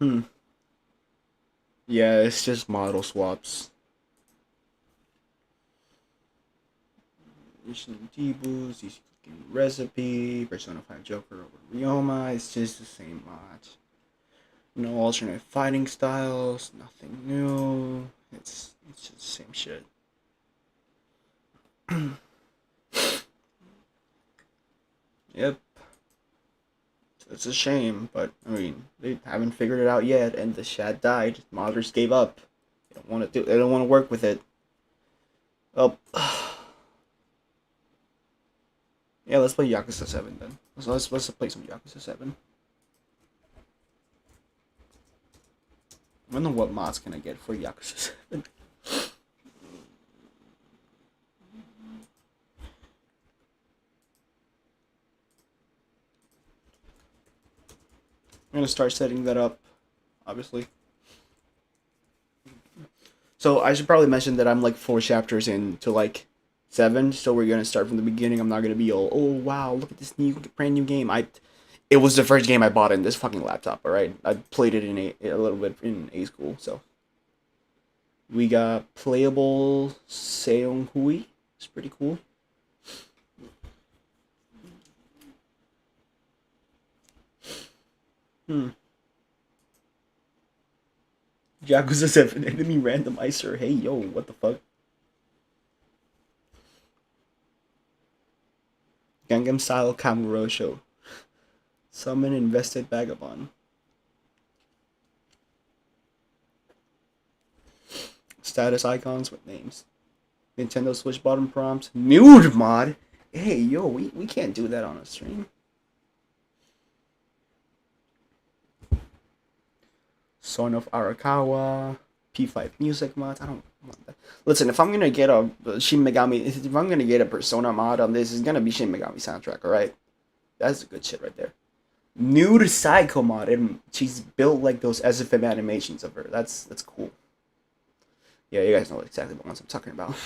S1: Hmm. Yeah, it's just model swaps. Mission T-Boost, easy cooking recipe, Persona 5 Joker over Ryoma. It's just the same mod. No alternate fighting styles, nothing new. It's just the same shit. Yep. It's a shame, but I mean, they haven't figured it out yet, and the chat died. Modders gave up. They don't want to do. They don't want to work with it. Oh, yeah. Let's play Yakuza 7 then. Let's play some Yakuza 7. I don't know what mods can I get for Yakuza 7. I'm gonna start setting that up, obviously. So I should probably mention that I'm like 4 chapters into like 7, so we're gonna start from the beginning. I'm not gonna be all, oh wow, look at this brand new game. It was the first game I bought in this fucking laptop. All right, I played it in a little bit in A school. So we got playable Seong Hui. It's pretty cool. Yakuza 7 enemy randomizer. Hey yo, what the fuck? Gangnam Style Kamurocho. Summon invested vagabond. Status icons with names. Nintendo Switch bottom prompts. Nude mod. Hey yo, we can't do that on a stream. Son of Arakawa. P5 music mods. I don't want that. Listen, if I'm gonna get a Shin Megami, if I'm gonna get a Persona mod on this, it's gonna be Shin Megami soundtrack. All right, that's good shit right there. Nude Psycho mod, and she's built like those SFM animations of her. That's cool. Yeah, you guys know exactly the ones I'm talking about.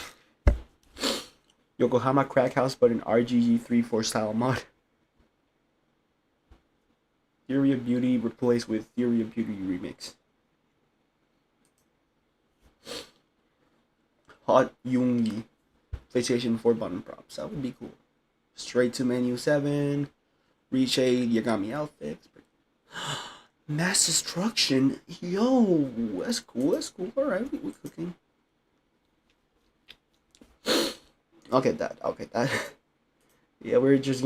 S1: Yokohama Crack House, but an RGG 3-4 style mod. Theory of Beauty replaced with Theory of Beauty remix. Hot Yoongi. PlayStation 4 button props. That would be cool. Straight to Menu 7. Reshade Yagami outfits. Mass Destruction. Yo, that's cool. That's cool. Alright, we cooking. I'll get that. Yeah, we're just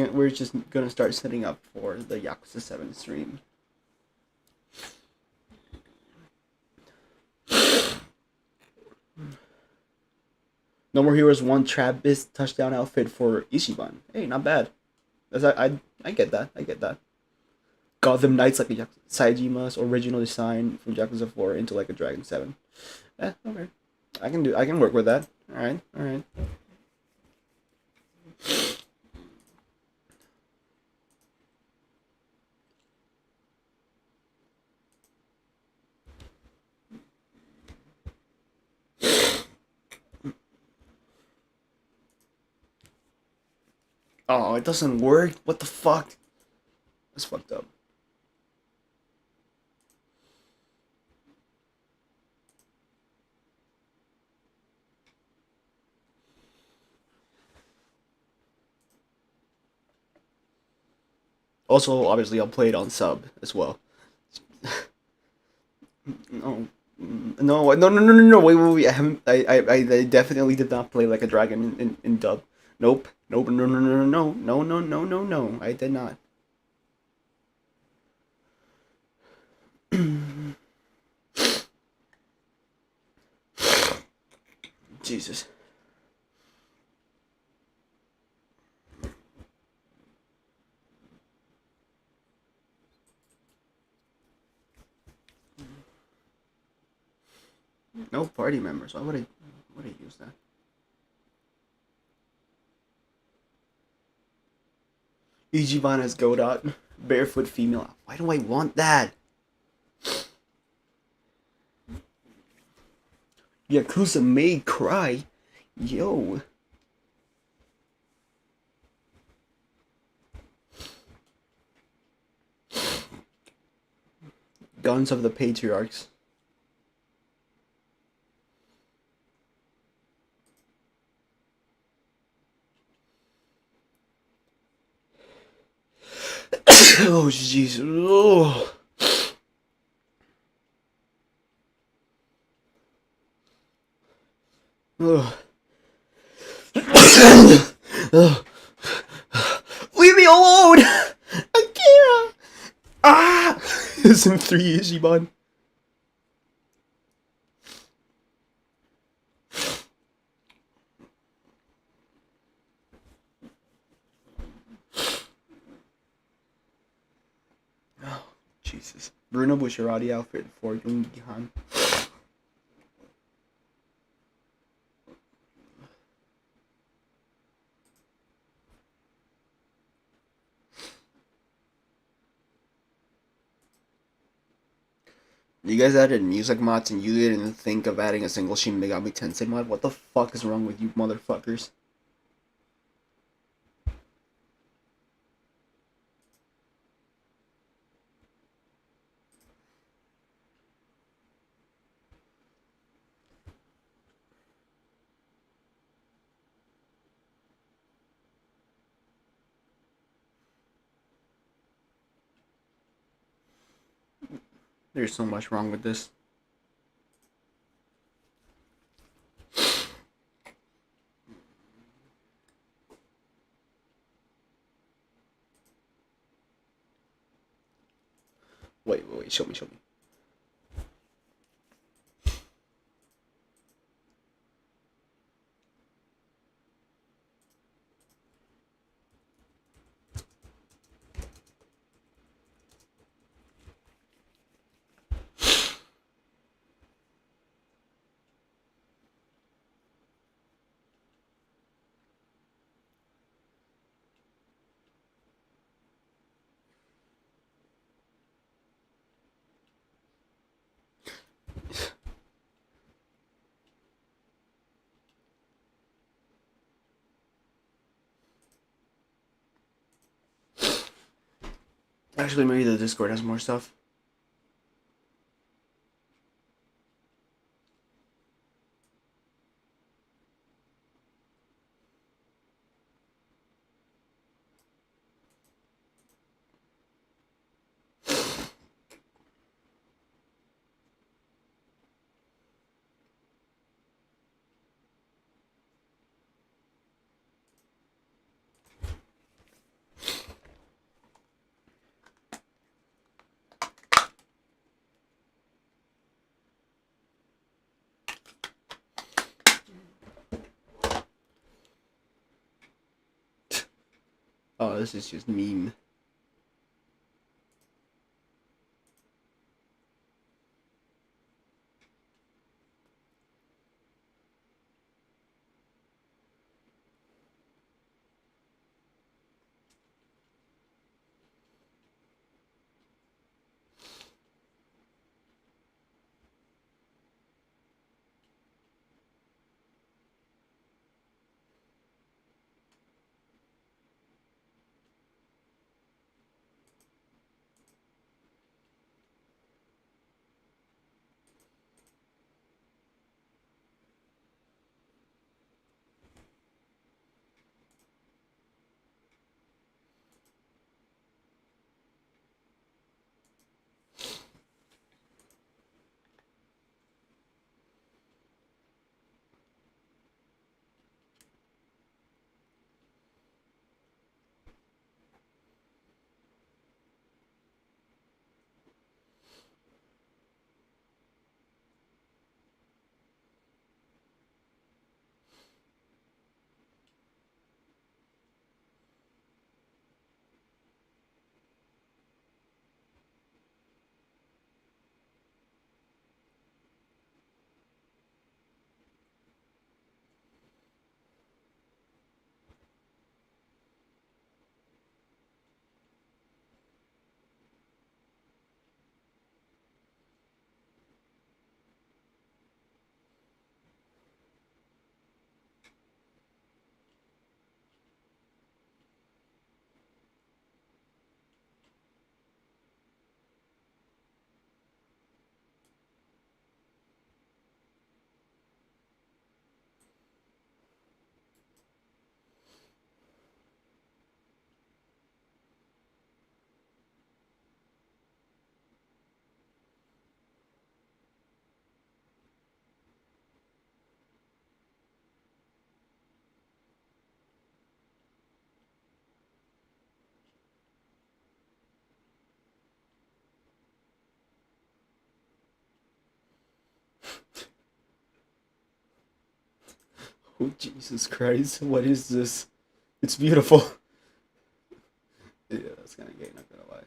S1: gonna start setting up for the Yakuza 7 stream. No More Heroes 1 Travis touchdown outfit for Ichiban. Hey, not bad. I get that. I get that. Gotham Knights like a Saijima's original design from Yakuza 4 into like a Dragon 7. Okay. I can work with that. Alright. Oh, it doesn't work? What the fuck? That's fucked up. Also, obviously, I'll play it on sub as well. No, no. Wait. I haven't. I definitely did not play like a dragon in dub. Nope. No. I did not. Jesus. No party members. Why would I use that? Ichiban as Godot. Barefoot female. Why do I want that? Yakuza May Cry. Yo. Guns of the Patriarchs. Oh, jeez. Oh. Oh. Oh. Leave me alone! Akira! Ah! Some 3 Ichiban. Oh, Jesus. Bruno Bucciarati outfit for Jungihan. You guys added music mods and you didn't think of adding a single Shin Megami Tensei mod? What the fuck is wrong with you motherfuckers? There's so much wrong with this. Wait, show me. Actually, maybe the Discord has more stuff. Oh, this is just meme. Oh Jesus Christ! What is this? It's beautiful. Yeah, that's kind of gay. Not gonna lie.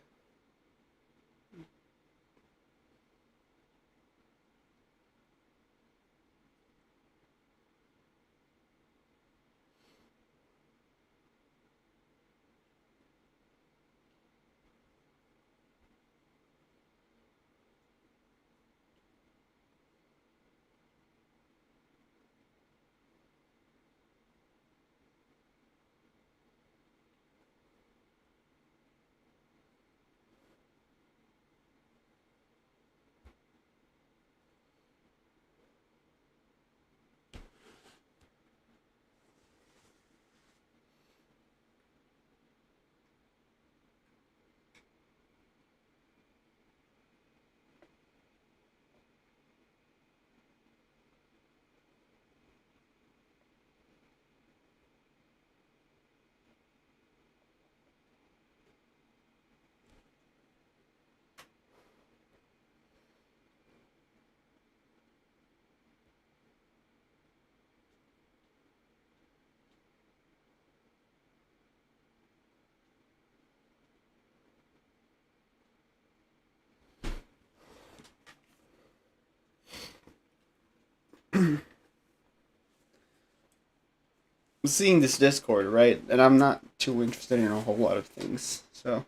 S1: I'm seeing this Discord, right? And I'm not too interested in a whole lot of things. So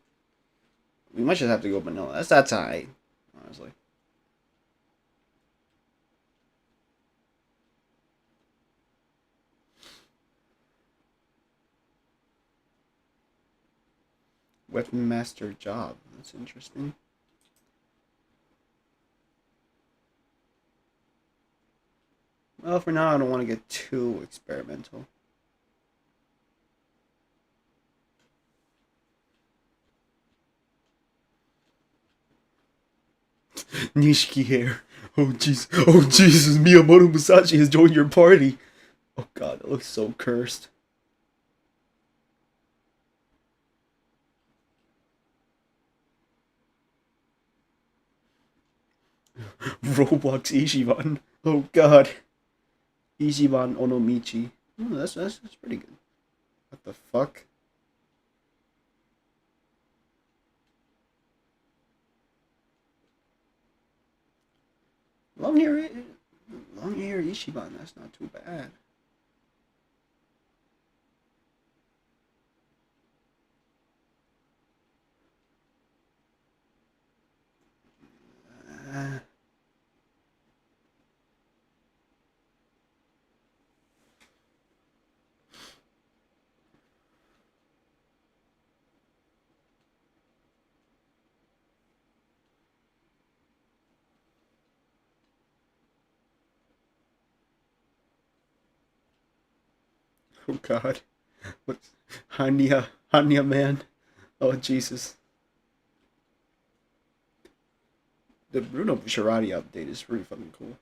S1: we might just have to go vanilla. That's alright, honestly. Weapon master job. That's interesting. Well, for now, I don't want to get too experimental. Nishiki hair. Oh jeez. Oh Jesus. Miyamoto Musashi has joined your party. Oh god, that looks so cursed. Roblox Ichiban. Oh god. Ichiban Onomichi. Oh, that's pretty good. What the fuck? Long hair, long hair Ichiban. That's not too bad. Uh, oh god. What's Hanya man? Oh Jesus. The Bruno Bucciarati update is pretty fucking cool.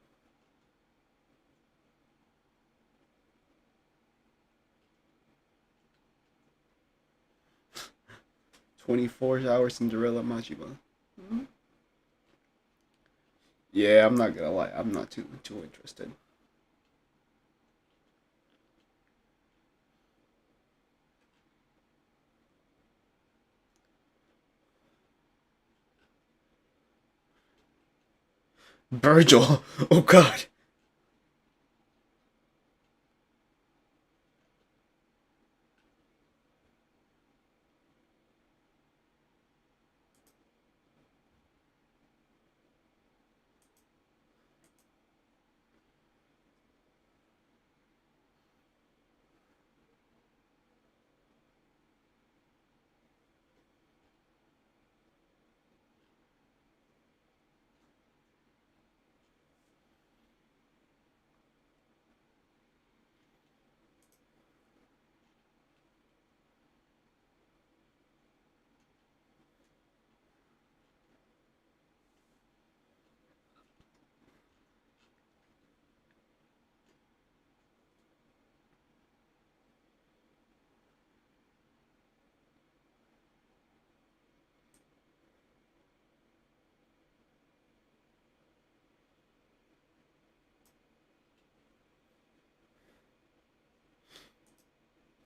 S1: 24-hour Cinderella Machiba. Yeah, I'm not gonna lie. I'm not too interested. Virgil. Oh god.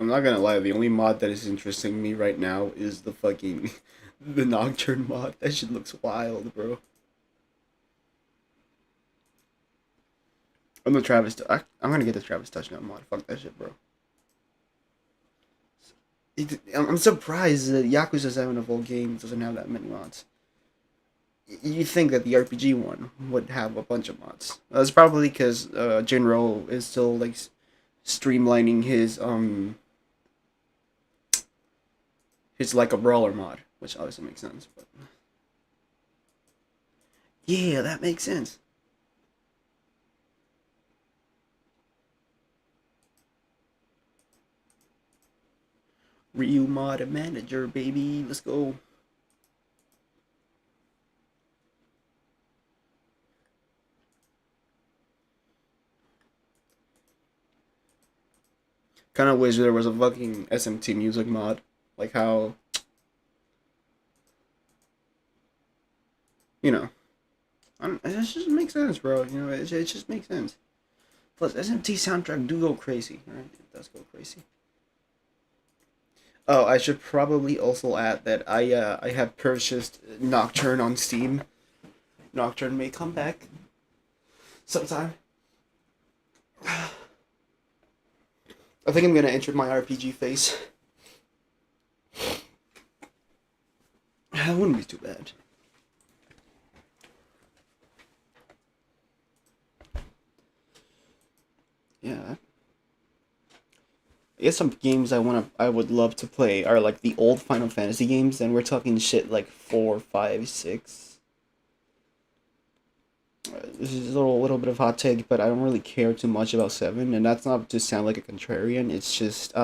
S1: I'm not gonna lie, the only mod that is interesting me right now is the fucking the Nocturne mod. That shit looks wild, bro. I'm the I'm gonna get the Travis Touchdown mod. Fuck that shit, bro. I'm surprised that Yakuza 7 of all games doesn't have that many mods. You think that the RPG one would have a bunch of mods. That's probably because Jinro is still like streamlining his like a brawler mod, which obviously makes sense. But yeah, that makes sense. Ryu mod manager, baby. Let's go. Kind of wish there was a fucking SMT music mod, like how you know. It just makes sense, bro. You know, it just makes sense. Plus, SMT soundtrack do go crazy, right? It does go crazy. Oh, I should probably also add that I have purchased Nocturne on Steam. Nocturne may come back sometime. I think I'm gonna enter my RPG phase. That wouldn't be too bad. Yeah. I guess some games I would love to play are like the old Final Fantasy games, and we're talking shit like 4, 5, 6. This is a little bit of hot take, but I don't really care too much about 7, and that's not to sound like a contrarian. It's just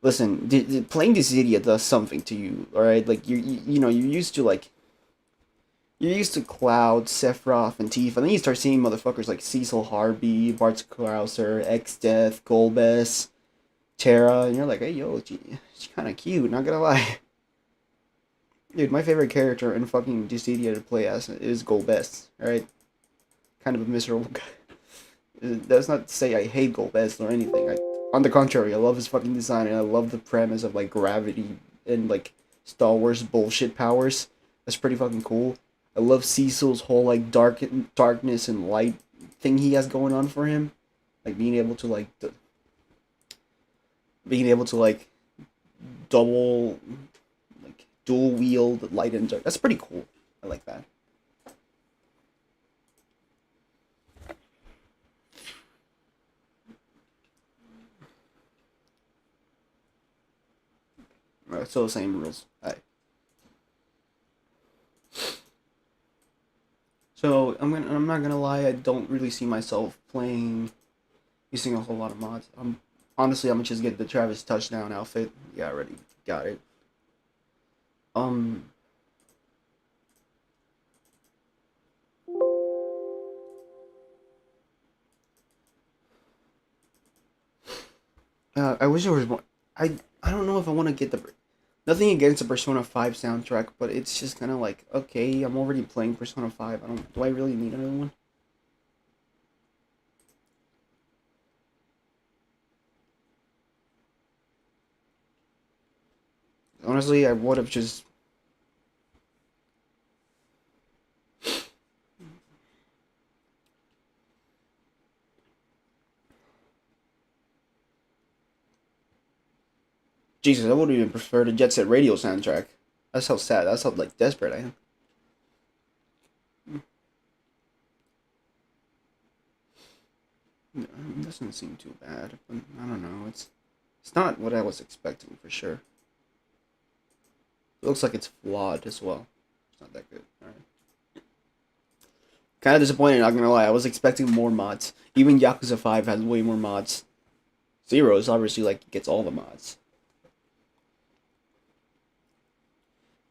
S1: listen, playing this idiot does something to you, all right? Like you know you're used to Cloud, Sephiroth, and Tifa, and then you start seeing motherfuckers like Cecil Harby, Bart Krauser, X Death, Golbez, Terra, and you're like, hey yo, she's kind of cute. Not gonna lie, dude. My favorite character in fucking this idiot to play as is Golbez. All right, kind of a miserable guy. That's not to say I hate Golbez or anything. On the contrary, I love his fucking design and I love the premise of like gravity and like Star Wars bullshit powers. That's pretty fucking cool. I love Cecil's whole like darkness and light thing he has going on for him, like being able to like double like dual wield light and dark. That's pretty cool. I like that. So same rules. Alright. So I'm not gonna lie. I don't really see myself using a whole lot of mods. Honestly, I'm gonna just get the Travis touchdown outfit. Yeah, I already got it. Um, I wish there was more. I don't know if I want to get the. Nothing against the Persona 5 soundtrack, but it's just kind of like, okay, I'm already playing Persona 5. I don't. Do I really need another one? Honestly, I would have just. Jesus, I would even prefer the Jet Set Radio soundtrack. That's how sad. That's how like desperate I am. It doesn't seem too bad, but I don't know. It's not what I was expecting for sure. It looks like it's flawed as well. It's not that good. All right. Kind of disappointed. Not gonna lie. I was expecting more mods. Even Yakuza 5 has way more mods. Zero is obviously like gets all the mods.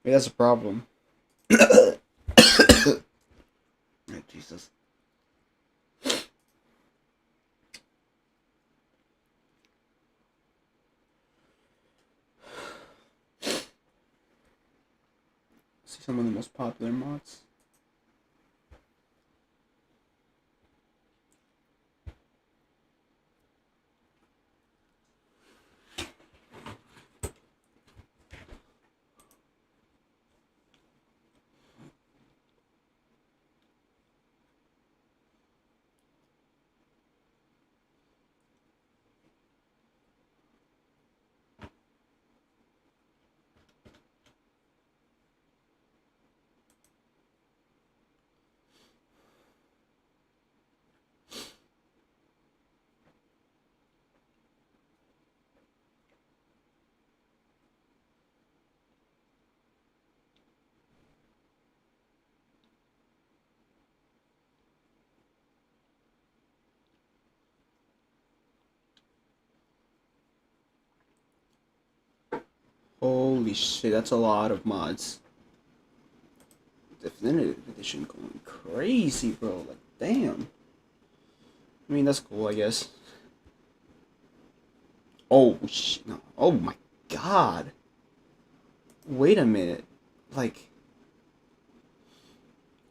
S1: Maybe that's a problem. Oh, Jesus. See some of the most popular mods.
S2: Holy shit, that's a lot of mods. Definitive edition going crazy, bro. Like, damn. I mean, that's cool, I guess. Oh, shit. No. Oh, my God. Wait a minute. Like...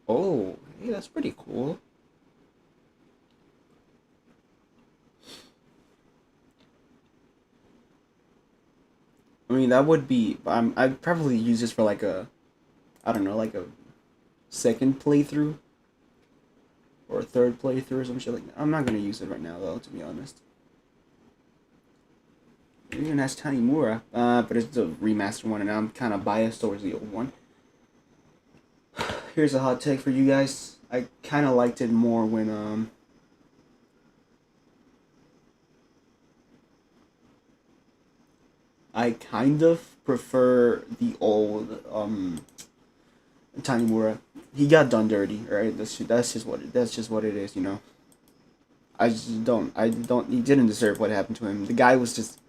S2: Oh, hey, that's pretty cool. I mean, that would be... I'd probably use this for like a... I don't know, like a second playthrough. Or a third playthrough or some shit like that. I'm not gonna use it right now, though, to be honest. It even has Tanimura, but it's a remastered one, and I'm kind of biased towards the old one. Here's a hot take for you guys. I kind of liked it more when, I kind of prefer the old, Tanimura. He got done dirty, right? That's just what it is, you know. I don't. He didn't deserve what happened to him. The guy was just.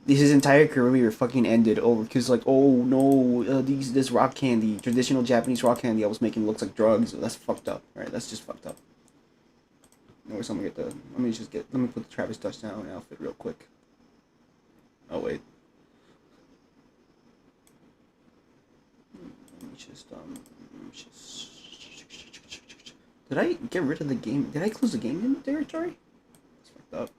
S2: His entire career fucking ended over because, like, oh no, this rock candy, traditional Japanese rock candy I was making looks like drugs. That's fucked up, right? That's just fucked up. Anyways, let me put the Travis Touchdown outfit real quick. Oh wait. Did I get rid of the game? Did I close the game in territory? That's fucked up.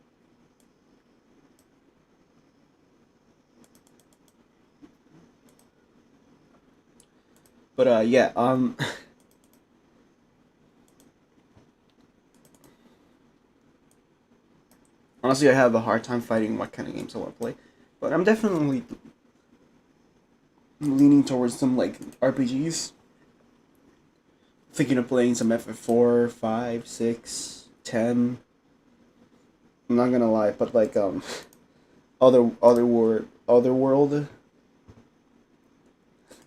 S2: But yeah, honestly, I have a hard time fighting what kind of games I want to play, but I'm definitely leaning towards some like RPGs. Thinking of playing some FF4, 5, 6, 10. I'm not gonna lie, but like Otherworld.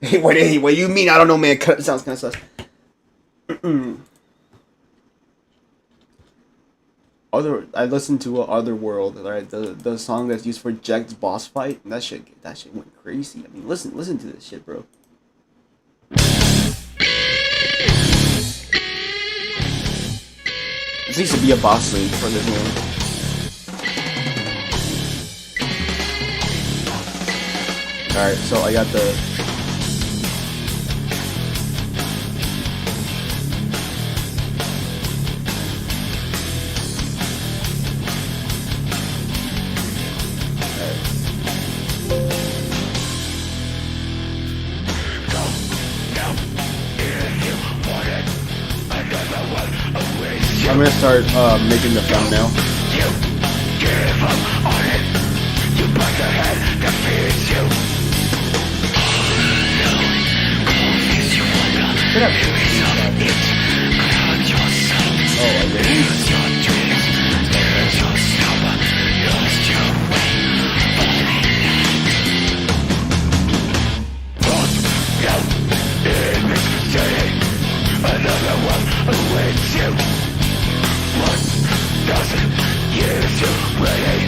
S2: Hey, what do you mean? I don't know, man. It sounds kind of sus. I listened to Otherworld, right? The song that's used for Jack's boss fight. That shit went crazy. I mean, listen to this shit, bro. This needs to be a boss league for this one. Alright, so I got the... I'm gonna start making the thumbnail. You give up on it. You bust the head that feeds you. Shut up. Oh, I did. Another one awaits you. One doesn't use you ready.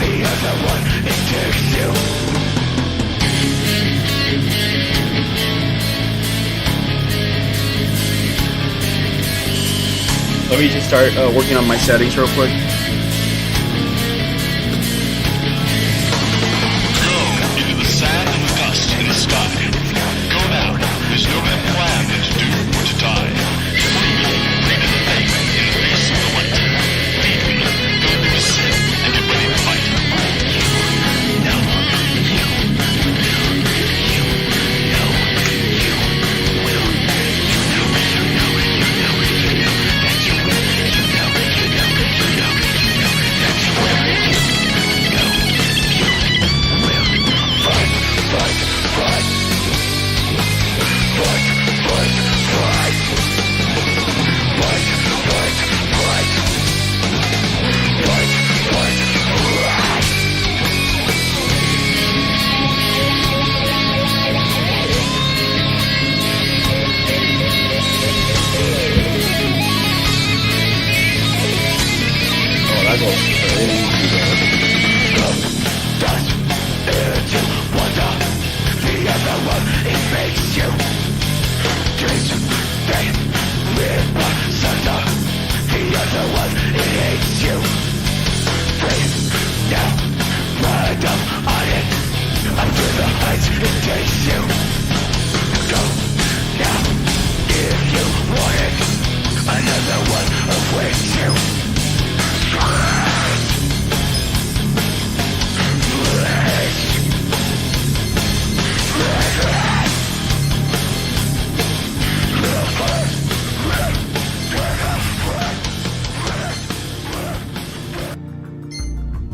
S2: The other one it takes you. Let me just start working on my settings real quick.
S3: Go into the sand and the dust in the sky. Go now. There's no better plan than to do or to die.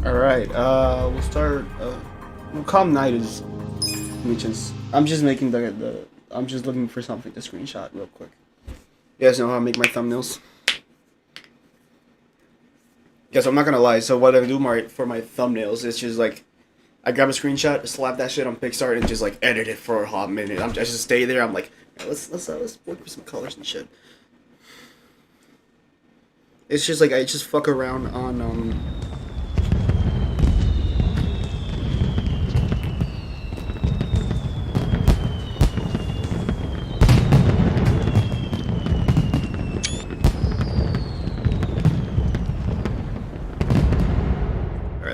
S2: Alright, we'll start, Calm Night is, I'm just making I'm just looking for something to screenshot real quick. You guys know how I make my thumbnails? Guess I'm not gonna lie, so what I do for my thumbnails is just like, I grab a screenshot, slap that shit on Pixar, and just like edit it for a hot minute. I just stay there, I'm like, let's work with some colors and shit. It's just like, I just fuck around on,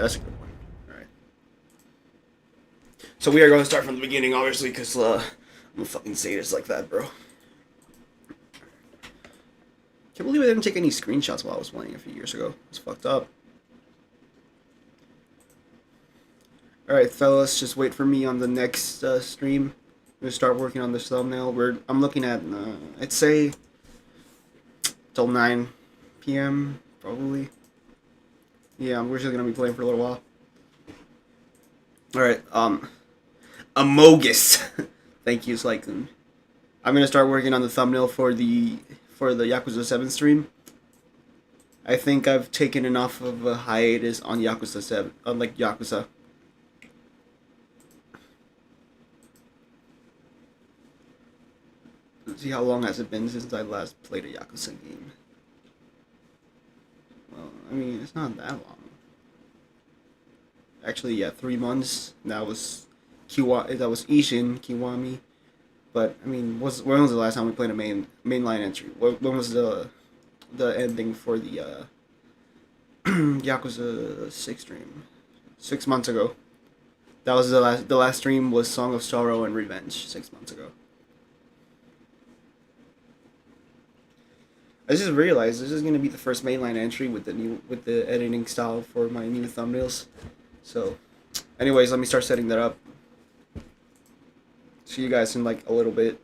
S2: that's a good one. Alright. So we are going to start from the beginning, obviously, because I'm a fucking sadist like that, bro. Can't believe I didn't take any screenshots while I was playing a few years ago. It's fucked up. Alright, fellas, just wait for me on the next stream. I'm going to start working on this thumbnail. I'm looking at, I'd say, till 9 p.m., probably. Yeah, we're just gonna be playing for a little while. Alright, Amogus. Thank you, Slyken. I'm gonna start working on the thumbnail for the Yakuza 7 stream. I think I've taken enough of a hiatus on Yakuza 7, unlike Yakuza. Let's see, how long has it been since I last played a Yakuza game? Well, I mean, it's not that long. Actually, yeah, 3 months. That was Ishin Kiwami. But I mean, when was the last time we played a mainline entry? When was the ending for the Yakuza 6 stream? 6 months ago. That was the last stream was Song of Sorrow and Revenge 6 months ago. I just realized this is gonna be the first mainline entry with the editing style for my new thumbnails. So, anyways, let me start setting that up. See you guys in like a little bit.